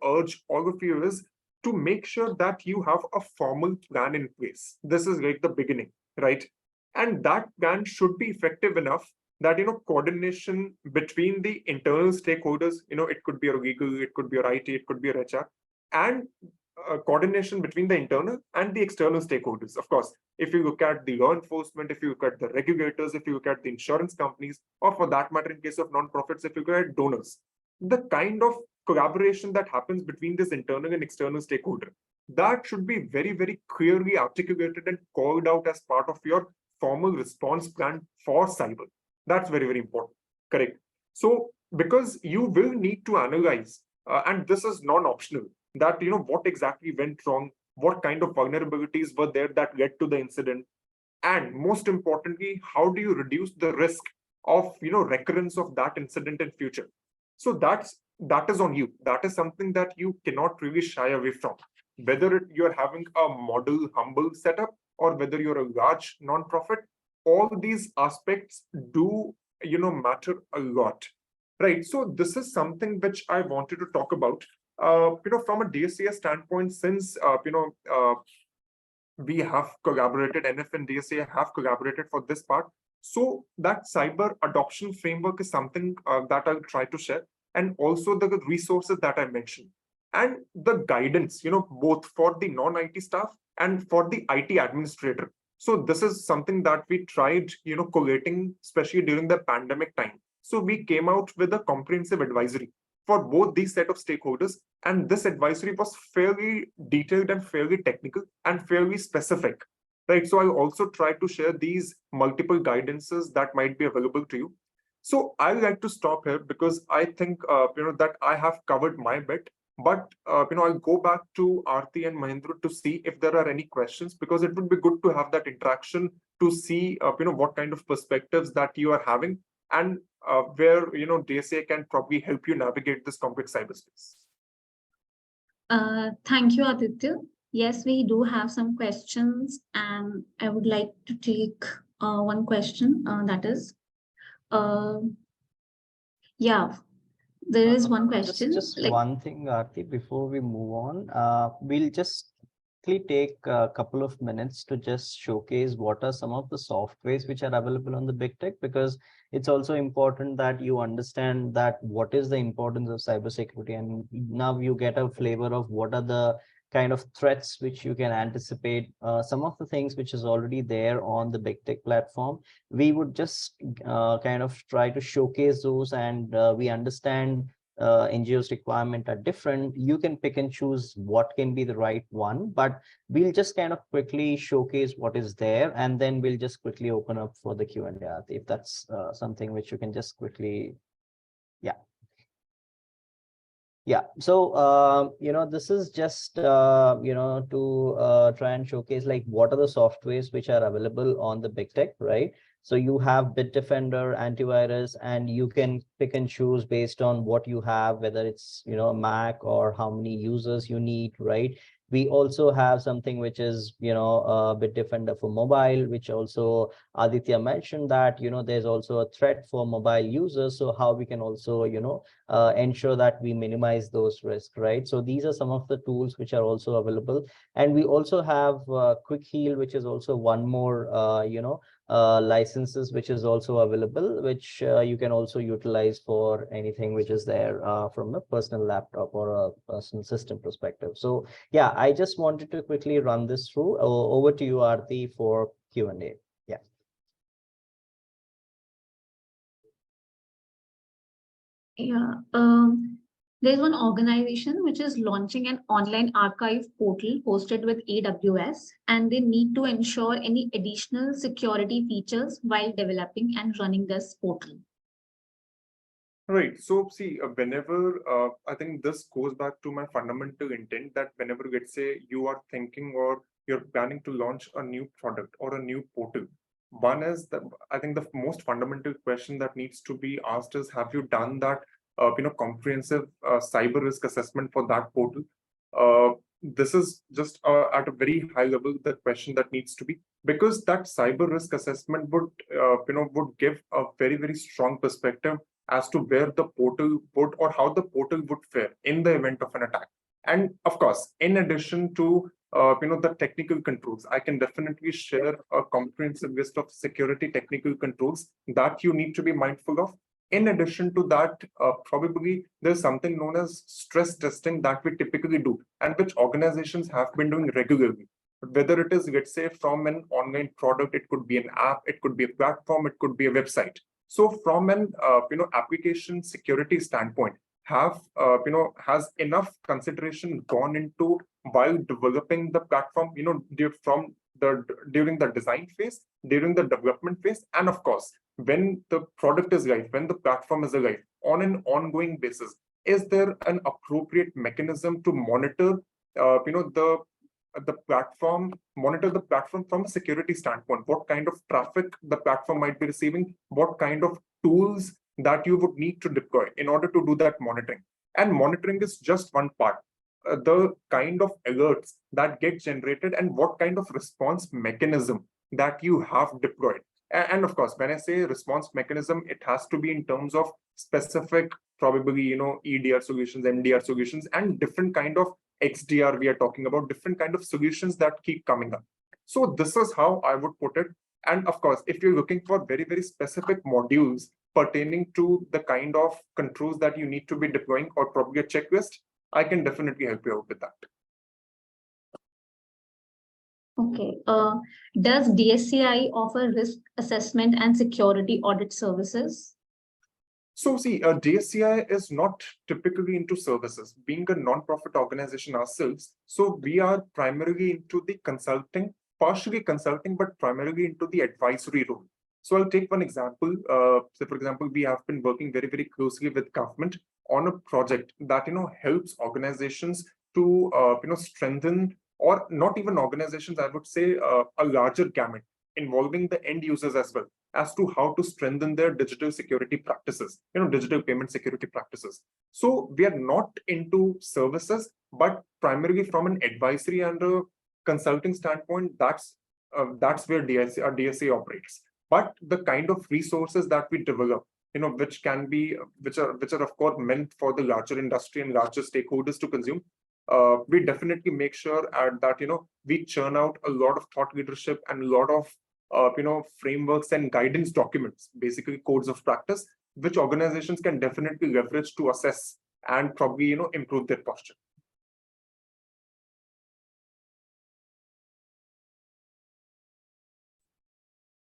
B: urge all of you is to make sure that you have a formal plan in place. This is like the beginning, right? And that plan should be effective enough that, coordination between the internal stakeholders, it could be your legal, it could be your IT, it could be your HR, and coordination between the internal and the external stakeholders. Of course, if you look at the law enforcement, if you look at the regulators, if you look at the insurance companies, or for that matter, in case of non-profits, if you look at donors, the kind of collaboration that happens between this internal and external stakeholder, that should be very, very clearly articulated and called out as part of your formal response plan for cyber. That's very, very important. Correct. So, because you will need to analyze, and this is non-optional, that what exactly went wrong, what kind of vulnerabilities were there that led to the incident, and most importantly, how do you reduce the risk of recurrence of that incident in future. So that is on you. That is something that you cannot really shy away from, whether you're having a model humble setup or whether you're a large non-profit. All these aspects do matter a lot, right? So this is something which I wanted to talk about. From a DSCA standpoint, since we have collaborated, NF and DSCA have collaborated for this part. So that cyber adoption framework is something that I'll try to share, and also the resources that I mentioned, and the guidance, both for the non-IT staff and for the IT administrator. So this is something that we tried, collating, especially during the pandemic time. So we came out with a comprehensive advisory for both these set of stakeholders. And this advisory was fairly detailed and fairly technical and fairly specific, right? So I'll also try to share these multiple guidances that might be available to you. So I'd like to stop here because I think, that I have covered my bit. But, I'll go back to Aarti and Mahendra to see if there are any questions, because it would be good to have that interaction to see, what kind of perspectives that you are having, and where, DSA can probably help you navigate this complex cyberspace.
C: Thank you, Aditya. Yes, we do have some questions, and I would like to take one question. That is, yeah, there is one question.
A: Just one thing, Aarti, before we move on, we'll just take a couple of minutes to just showcase what are some of the softwares which are available on the big tech, because it's also important that you understand that what is the importance of cybersecurity, and now you get a flavor of what are the kind of threats which you can anticipate. Some of the things which is already there on the big tech platform, we would just kind of try to showcase those, and we understand NGOs requirement are different. You can pick and choose what can be the right one, but we'll just kind of quickly showcase what is there, and then we'll just quickly open up for the Q&A, if that's something which you can just quickly. Yeah, so this is just to try and showcase like what are the softwares which are available on the big tech, right? So you have Bitdefender, antivirus, and you can pick and choose based on what you have, whether it's a Mac or how many users you need, right? We also have something which is Bitdefender for mobile, which also Aditya mentioned that there's also a threat for mobile users. So how we can also ensure that we minimize those risks, right? So these are some of the tools which are also available, and we also have Quick Heal, which is also one more licenses, which is also available, which you can also utilize for anything which is there from a personal laptop or a personal system perspective. So yeah, I just wanted to quickly run this through. Over to you, Aarti, for Q&A. Yeah.
C: Yeah. There's one organization which is launching an online archive portal hosted with AWS, and they need to ensure any additional security features while developing and running this portal.
B: Right. So see, whenever I think this goes back to my fundamental intent that whenever, let's say, you are thinking or you're planning to launch a new product or a new portal, one is that I think the most fundamental question that needs to be asked is, have you done that comprehensive cyber risk assessment for that portal? This is just at a very high level the question that needs to be, because that cyber risk assessment would would give a very strong perspective as to where the portal would or how the portal would fare in the event of an attack. And of course, in addition to the technical controls, I can definitely share a comprehensive list of security technical controls that you need to be mindful of. In addition to that, probably there's something known as stress testing that we typically do and which organizations have been doing regularly. Whether it is, let's say, from an online product, it could be an app, it could be a platform, it could be a website. So from an application security standpoint, has enough consideration gone into while developing the platform, from during the design phase, during the development phase, and of course, when the product is live, when the platform is alive, on an ongoing basis, is there an appropriate mechanism to monitor, the platform, monitor the platform from a security standpoint? What kind of traffic the platform might be receiving? What kind of tools that you would need to deploy in order to do that monitoring? And monitoring is just one part. The kind of alerts that get generated and what kind of response mechanism that you have deployed. And of course, when I say response mechanism, it has to be in terms of specific, probably, EDR solutions, MDR solutions, and different kind of XDR. We are talking about different kind of solutions that keep coming up. So this is how I would put it. And of course, if you're looking for very specific modules pertaining to the kind of controls that you need to be deploying or probably a checklist, I can definitely help you out with that.
C: Okay. Does DSCI offer risk assessment and security audit services?
B: So see, DSCI is not typically into services. Being a non-profit organization ourselves, so we are primarily into the consulting, partially consulting, but primarily into the advisory role. So I'll take one example. So for example, we have been working very closely with government on a project that helps organizations to strengthen, or not even organizations, I would say a larger gamut involving the end users as well, as to how to strengthen their digital security practices, digital payment security practices. So we are not into services, but primarily from an advisory and a consulting standpoint, that's where DSA operates. But the kind of resources that we develop, which are of course meant for the larger industry and larger stakeholders to consume, we definitely make sure that we churn out a lot of thought leadership and a lot of frameworks and guidance documents, basically codes of practice, which organizations can definitely leverage to assess and probably improve their posture.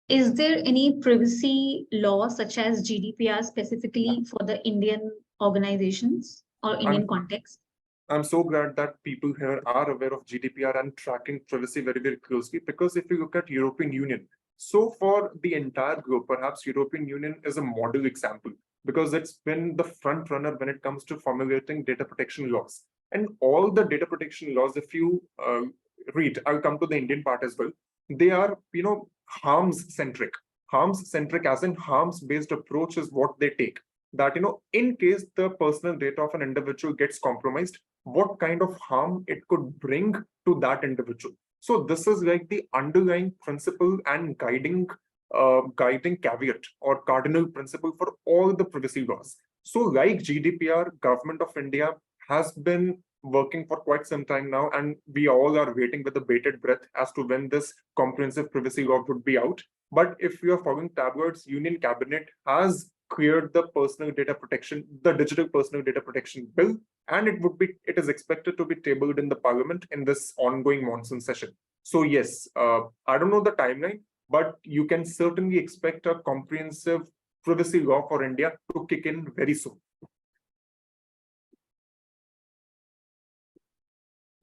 C: Is there any privacy law such as GDPR specifically for the Indian organizations or Indian context?
B: I'm so glad that people here are aware of GDPR and tracking privacy very closely, because if you look at European Union, so for the entire globe, perhaps European Union is a model example, because it's been the front runner when it comes to formulating data protection laws. And all the data protection laws, if you read, I'll come to the Indian part as well, they are, harms centric as in harms based approach is what they take. That, in case the personal data of an individual gets compromised, what kind of harm it could bring to that individual. So this is like the underlying principle and guiding caveat or cardinal principle for all the privacy laws. So like GDPR, Government of India has been working for quite some time now, and we all are waiting with a bated breath as to when this comprehensive privacy law would be out. But if you are following tabloids, Union Cabinet has cleared the personal data protection, the digital personal data protection bill, and it is expected to be tabled in the parliament in this ongoing monsoon session. So yes, I don't know the timeline, but you can certainly expect a comprehensive privacy law for India to kick in very soon.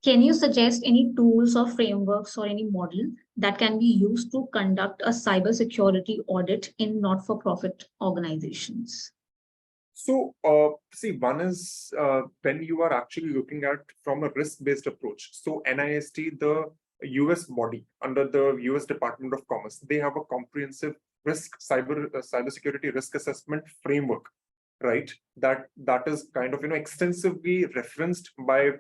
C: Can you suggest any tools or frameworks or any model that can be used to conduct a cybersecurity audit in not-for-profit organizations?
B: So, see, one is when you are actually looking at from a risk-based approach. So, NIST, the US body under the US Department of Commerce, they have a comprehensive cybersecurity risk assessment framework, right? That is kind of extensively referenced by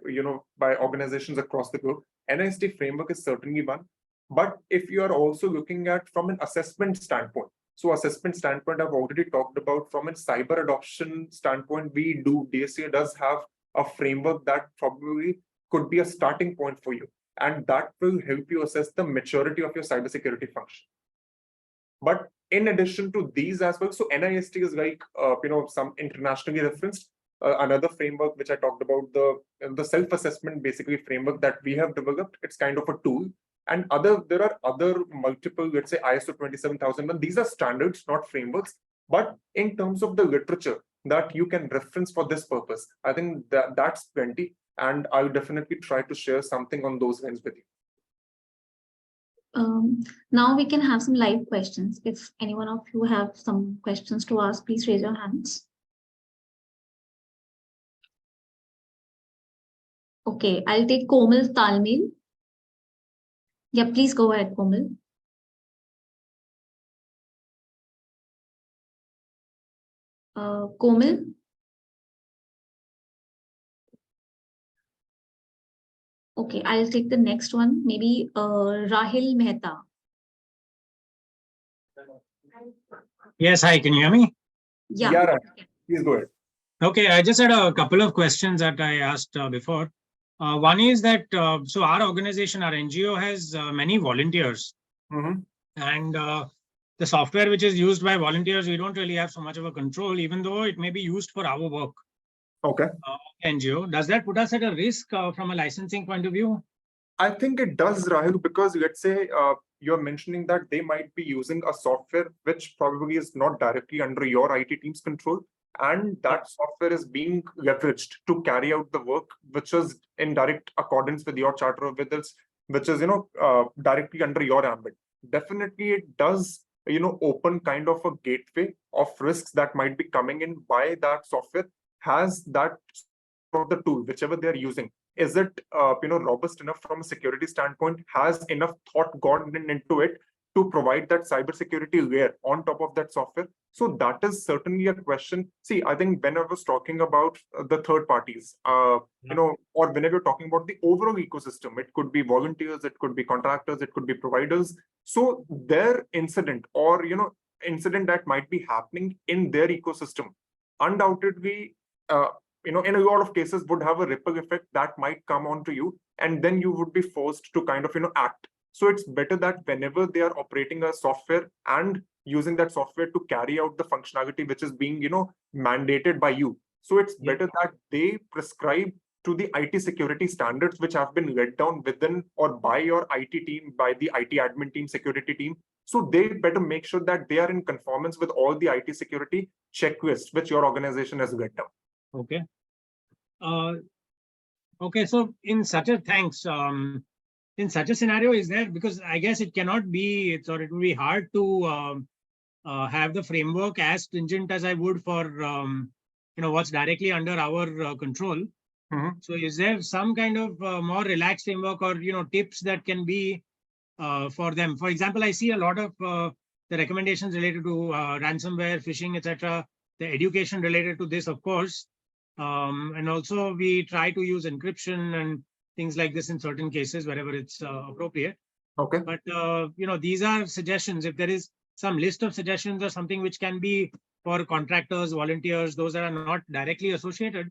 B: by organizations across the globe. NIST framework is certainly one, but if you are also looking at from an assessment standpoint. So assessment standpoint, I've already talked about. From a cyber adoption standpoint, DSA does have a framework that probably could be a starting point for you. And that will help you assess the maturity of your cybersecurity function. But in addition to these as well, so NIST is like, some internationally referenced. Another framework which I talked about, the self-assessment basically framework that we have developed. It's kind of a tool. And there are other multiple, let's say ISO 27001. These are standards, not frameworks. But in terms of the literature that you can reference for this purpose, I think that's plenty. And I'll definitely try to share something on those lines with you.
C: Now we can have some live questions. If any one of you have some questions to ask, please raise your hands. Okay, I'll take Komal Talmil. Yeah, please go ahead, Komal. Komal? Okay, I'll take the next one. Maybe Rahil Mehta.
D: Yes, hi, can you hear me?
C: Yeah.
B: Right. Please go ahead.
D: Okay, I just had a couple of questions that I asked before. One is that, so our organization, our NGO has many volunteers.
B: Mm-hmm.
D: And the software which is used by volunteers, we don't really have so much of a control, even though it may be used for our work.
B: Okay.
D: NGO, does that put us at a risk from a licensing point of view?
B: I think it does, Rahul, because let's say you're mentioning that they might be using a software which probably is not directly under your IT team's control, and that software is being leveraged to carry out the work which is in direct accordance with your charter of ethics, which is directly under your ambit. Definitely, it does open kind of a gateway of risks that might be coming in by that software. Has that of the tool, whichever they're using, is it robust enough from a security standpoint? Has enough thought gone into it to provide that cybersecurity layer on top of that software? So that is certainly a question. See, I think when I was talking about the third parties, or whenever you're talking about the overall ecosystem, it could be volunteers, it could be contractors, it could be providers. So their incident or incident that might be happening in their ecosystem, undoubtedly, in a lot of cases would have a ripple effect that might come onto you, and then you would be forced to kind of act. So it's better that whenever they are operating a software and using that software to carry out the functionality which is being mandated by you, so it's better that they prescribe to the IT security standards which have been laid down within or by your IT team, by the IT admin team, security team. So they better make sure that they are in conformance with all the IT security checklists which your organization has laid down.
D: Okay. Okay, so in such a in such a scenario, is there, because I guess it cannot be, it will be hard to have the framework as stringent as I would for what's directly under our control.
B: Mm-hmm.
D: So is there some kind of more relaxed framework or tips that can be for them? For example, I see a lot of the recommendations related to ransomware, phishing, etc. The education related to this, of course. And also we try to use encryption and things like this in certain cases wherever it's appropriate.
B: Okay.
D: But these are suggestions. If there is some list of suggestions or something which can be for contractors, volunteers, those that are not directly associated,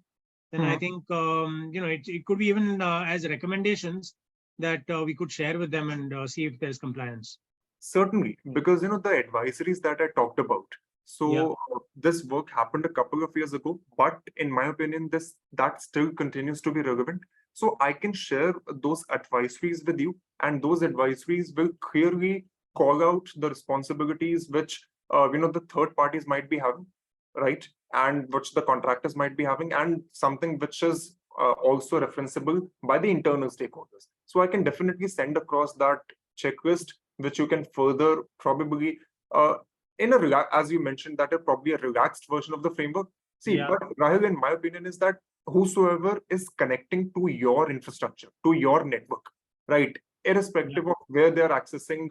D: then I think it could be even as recommendations that we could share with them and see if there's compliance.
B: Certainly, because the advisories that I talked about. So
D: Yeah.
B: this work happened a couple of years ago, but in my opinion, that still continues to be relevant. So I can share those advisories with you, and those advisories will clearly call out the responsibilities which the third parties might be having, right, and which the contractors might be having, and something which is also referenceable by the internal stakeholders. So I can definitely send across that checklist, which you can further probably as you mentioned, that is probably a relaxed version of the framework. See,
D: Yeah.
B: but Rahul, in my opinion, is that whosoever is connecting to your infrastructure, to your network, right, irrespective of where they're accessing,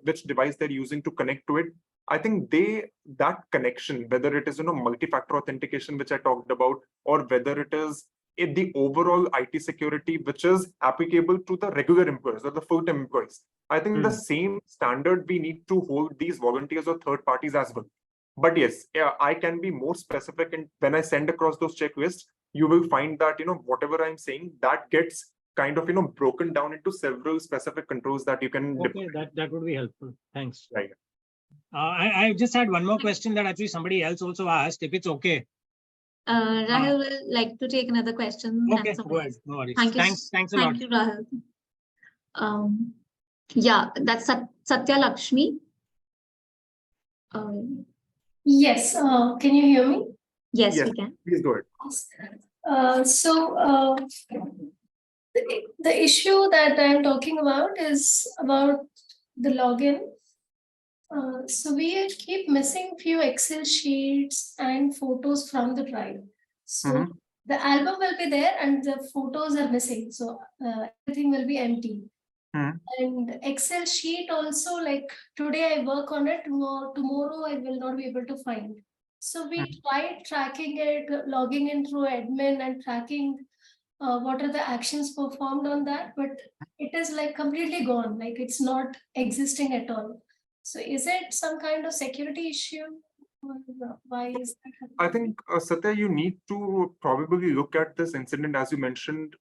B: which device they're using to connect to it, I think that connection, whether it is multi-factor authentication, which I talked about, or whether it is the overall IT security, which is applicable to the regular employees or the full-time employees, I think the same standard we need to hold these volunteers or third parties as well. But yes, I can be more specific, and when I send across those checklists, you will find that whatever I'm saying, that gets kind of broken down into several specific controls that you can
D: Okay,
B: deploy.
D: that would be helpful. Thanks.
B: Right.
D: I just had one more question that actually somebody else also asked, if it's okay.
C: Rahul will like to take another question.
D: Okay,
C: and
D: go ahead. No worries.
C: Thank you.
D: Thanks a lot.
C: Thank you, Rahul. Yeah, that's Satya Lakshmi.
E: Yes, can you hear me?
C: Yes,
B: Yes,
C: we can.
B: please go ahead.
E: The issue that I'm talking about is about the login. So we keep missing few Excel sheets and photos from the drive. So the album will be there and the photos are missing. So everything will be empty. And Excel sheet also, like today I work on it, tomorrow I will not be able to find. So we tried tracking it, logging in through admin and tracking what are the actions performed on that, but it is like completely gone, like it's not existing at all. So is it some kind of security issue? Why is that happening?
B: I think, Satya, you need to probably look at this incident, as you mentioned,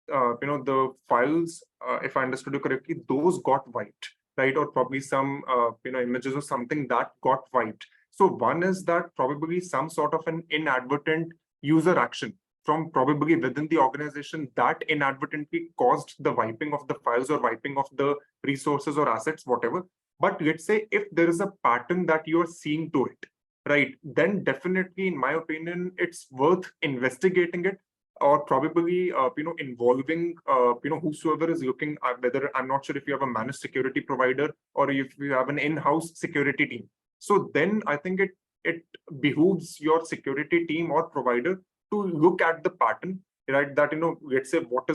B: the files, if I understood you correctly, those got wiped, right? Or probably some, images or something that got wiped. So one is that probably some sort of an inadvertent user action from probably within the organization that inadvertently caused the wiping of the files or wiping of the resources or assets, whatever. But let's say if there is a pattern that you're seeing to it, right, then definitely, in my opinion, it's worth investigating it, or probably involving whosoever is looking at, whether, I'm not sure if you have a managed security provider or if you have an in-house security team. So then I think it behooves your security team or provider to look at the pattern, right? That let's say what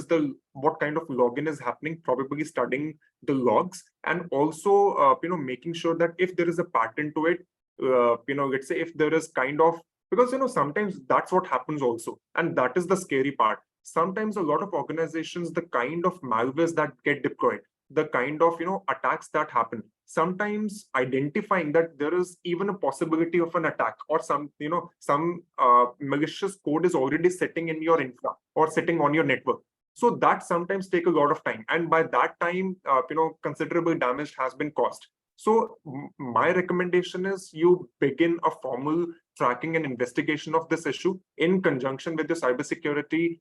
B: kind of login is happening, probably studying the logs, and also making sure that if there is a pattern to it, let's say if there is kind of, because sometimes that's what happens also, and that is the scary part. Sometimes a lot of organizations, the kind of malwares that get deployed, the kind of attacks that happen, sometimes identifying that there is even a possibility of an attack, or some malicious code is already sitting in your infra or sitting on your network. So that sometimes take a lot of time, and by that time considerable damage has been caused. So my recommendation is you begin a formal tracking and investigation of this issue in conjunction with the cybersecurity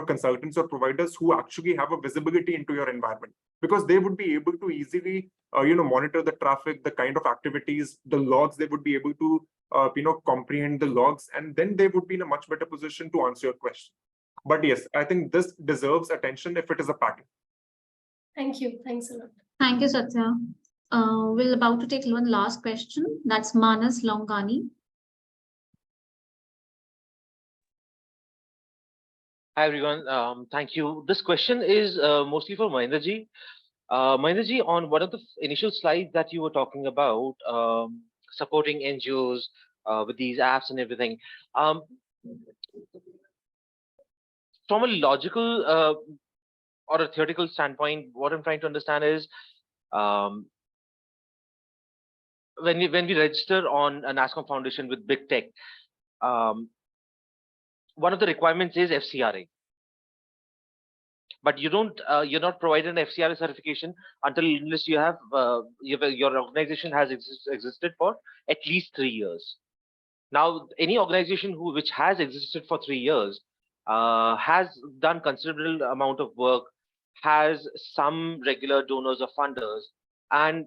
B: consultants or providers who actually have a visibility into your environment, because they would be able to easily monitor the traffic, the kind of activities, the logs. They would be able to comprehend the logs, and then they would be in a much better position to answer your question. But yes, I think this deserves attention if it is a pattern.
E: Thank you. Thanks a lot.
C: Thank you, Satya. We're about to take one last question. That's Manas Longani.
F: Hi everyone, thank you. This question is mostly for Mahendra ji. Mahendra ji, on one of the initial slides that you were talking about, supporting NGOs with these apps and everything, from a logical or a theoretical standpoint, what I'm trying to understand is, when we register on a NASCOM Foundation with big tech, one of the requirements is FCRA. but you're not provided an FCRA certification unless you have your organization has existed for at least 3 years. Now, any organization which has existed for 3 years has done considerable amount of work, has some regular donors or funders, and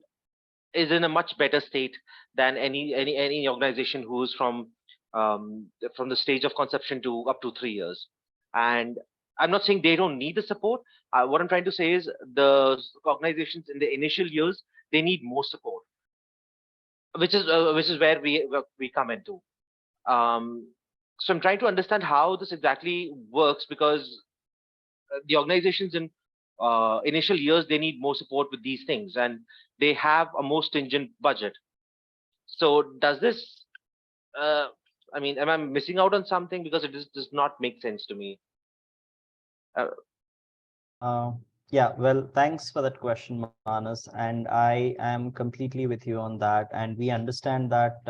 F: is in a much better state than any organization who is from the stage of conception to up to 3 years. And I'm not saying they don't need the support. What I'm trying to say is the organizations in the initial years, they need more support, which is where we come into. Um, so I'm trying to understand how this exactly works, because the organizations in initial years, they need more support with these things, and they have a more stringent budget. So does this uh, I mean, am I missing out on something? Because it does not make sense to me. uh,
A: Uh, yeah, well, thanks for that question, Manas. And I am completely with you on that. And we understand that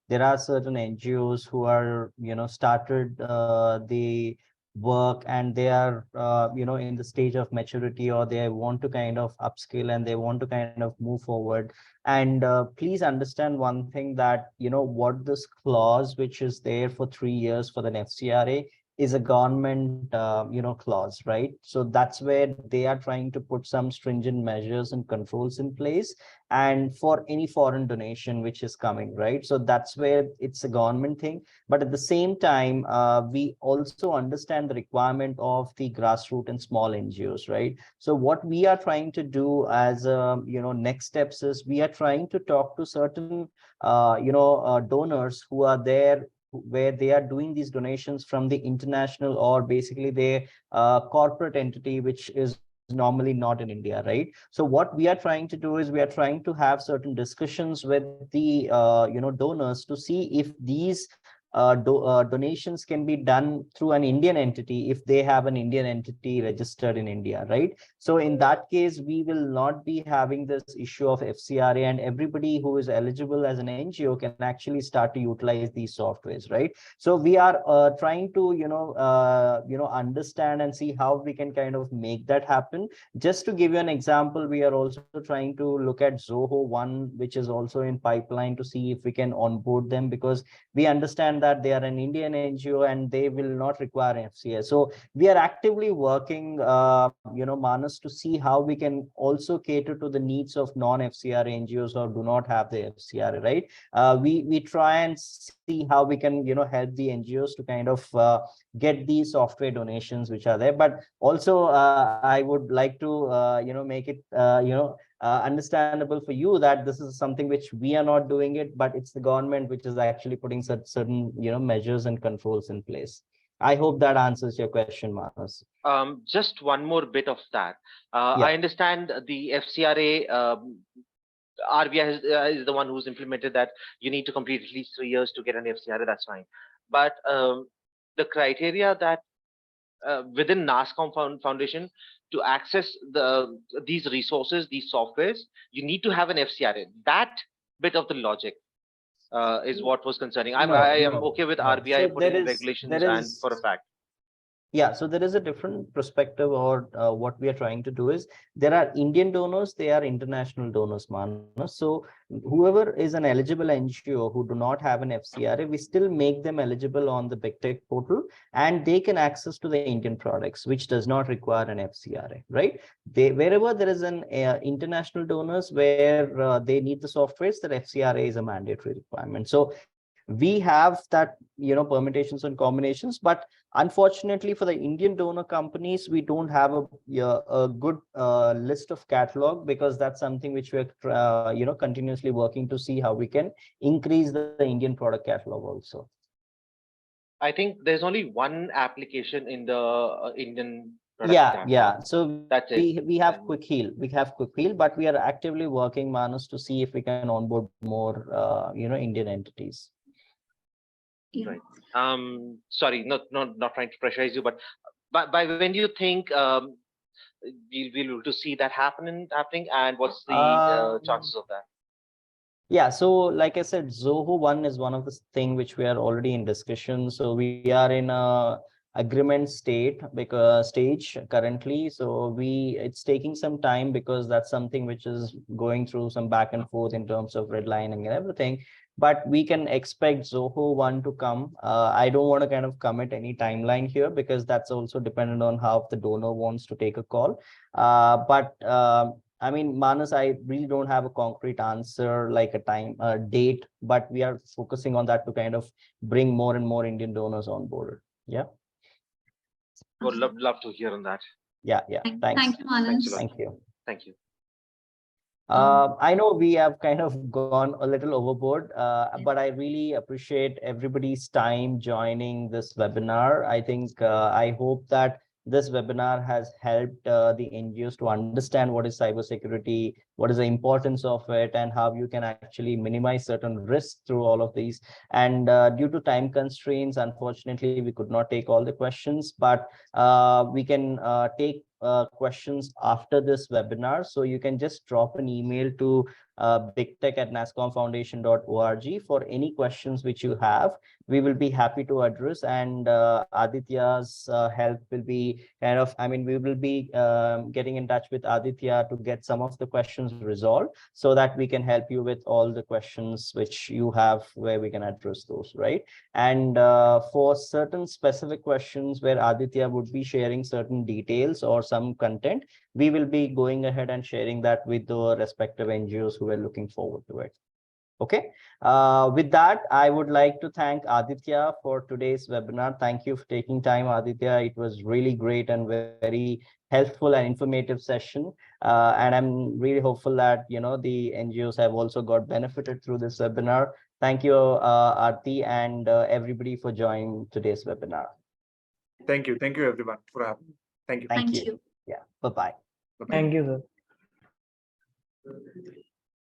A: there are certain NGOs who are, started the work, and they are, in the stage of maturity, or they want to kind of upskill and they want to kind of move forward. And please understand one thing, that, what this clause, which is there for 3 years for the FCRA, is a government clause, right? So that's where they are trying to put some stringent measures and controls in place, and for any foreign donation which is coming, right? So that's where it's a government thing. But at the same time, we also understand the requirement of the grassroots and small NGOs, right? So what we are trying to do as next steps is, we are trying to talk to certain donors who are there, where they are doing these donations from the international, or basically the corporate entity, which is normally not in India, right? So what we are trying to do is, we are trying to have certain discussions with the donors, to see if these donations can be done through an Indian entity, if they have an Indian entity registered in India, right? So in that case, we will not be having this issue of FCRA, and everybody who is eligible as an NGO can actually start to utilize these softwares, right? So we are trying to understand and see how we can kind of make that happen. Just to give you an example, we are also trying to look at Zoho One, which is also in pipeline, to see if we can onboard them, because we understand that they are an Indian NGO and they will not require FCA. So we are actively working, Manas, to see how we can also cater to the needs of non-FCR NGOs, or do not have the FCR, right? We try and see how we can, help the NGOs to kind of get these software donations which are there. But also, I would like to, make it, understandable for you, that this is something which we are not doing it, but it's the government which is actually putting certain, measures and controls in place. I hope that answers your question, Manas.
F: just one more bit of that. I
A: Yeah.
F: understand the FCRA. RBI is the one who's implemented that you need to complete at least 3 years to get an FCRA. That's fine. But the criteria that within NASCOM Foundation, to access these resources, these softwares, you need to have an FCRA. That bit of the logic is what was concerning. I am okay with
A: No.
F: RBI
A: So
F: putting in regulations,
A: there
F: and for a
A: is
F: fact.
A: Yeah, so there is a different perspective, or what we are trying to do is, there are Indian donors, they are international donors, Manas. So whoever is an eligible NGO who do not have an FCRA, we still make them eligible on the Big Tech portal, and they can access to the Indian products, which does not require an FCRA, right? Wherever there is an international donors where they need the softwares, that FCRA is a mandatory requirement. So we have that, permutations and combinations, but unfortunately for the Indian donor companies, we don't have a good list of catalog, because that's something which we're continuously working to see how we can increase the Indian product catalog also.
F: I think there's only one application in the Indian product
A: Yeah.
F: catalog.
A: So
F: That's it.
A: we have
F: And
A: Quick Heal, but we are actively working, Manus, to see if we can onboard more Indian entities.
C: Yeah.
F: right. Sorry, not trying to pressurize you, but by when do you think we'll be able to see that happening, and what's the chances of that?
A: Yeah, so like I said, Zoho One is one of the thing which we are already in discussion. So we are in a agreement stage currently. So it's taking some time because that's something which is going through some back and forth in terms of redlining and everything. But we can expect Zoho 1 to come. I don't want to kind of commit any timeline here because that's also dependent on how the donor wants to take a call. I mean, Manas, I really don't have a concrete answer like a date, but we are focusing on that to kind of bring more and more Indian donors on board. Yeah.
F: Would love to hear on that.
A: Yeah. Thanks.
C: Thank you, Manas.
A: Thank you.
F: Thank you.
A: I know we have kind of gone a little overboard, but I really appreciate everybody's time joining this webinar. I think I hope that this webinar has helped the NGOs to understand what is cybersecurity, what is the importance of it, and how you can actually minimize certain risks through all of these. And due to time constraints, unfortunately, we could not take all the questions, but we can take questions after this webinar. So you can just drop an email to bigtech@nascomfoundation.org for any questions which you have. We will be happy to address, and Aditya's help will be kind of, I mean, we will be getting in touch with Aditya to get some of the questions resolved so that we can help you with all the questions which you have where we can address those, right? And for certain specific questions where Aditya would be sharing certain details or some content, we will be going ahead and sharing that with the respective NGOs who are looking forward to it. Okay. With that, I would like to thank Aditya for today's webinar. Thank you for taking time, Aditya. It was really great and very helpful and informative session. And I'm really hopeful that, you know, the NGOs have also got benefited through this webinar. Thank you, Aarti, and everybody for joining today's webinar.
B: Thank you everyone for having me. Thank you.
A: Thank you. Yeah. Bye-bye.
G: Thank you, sir.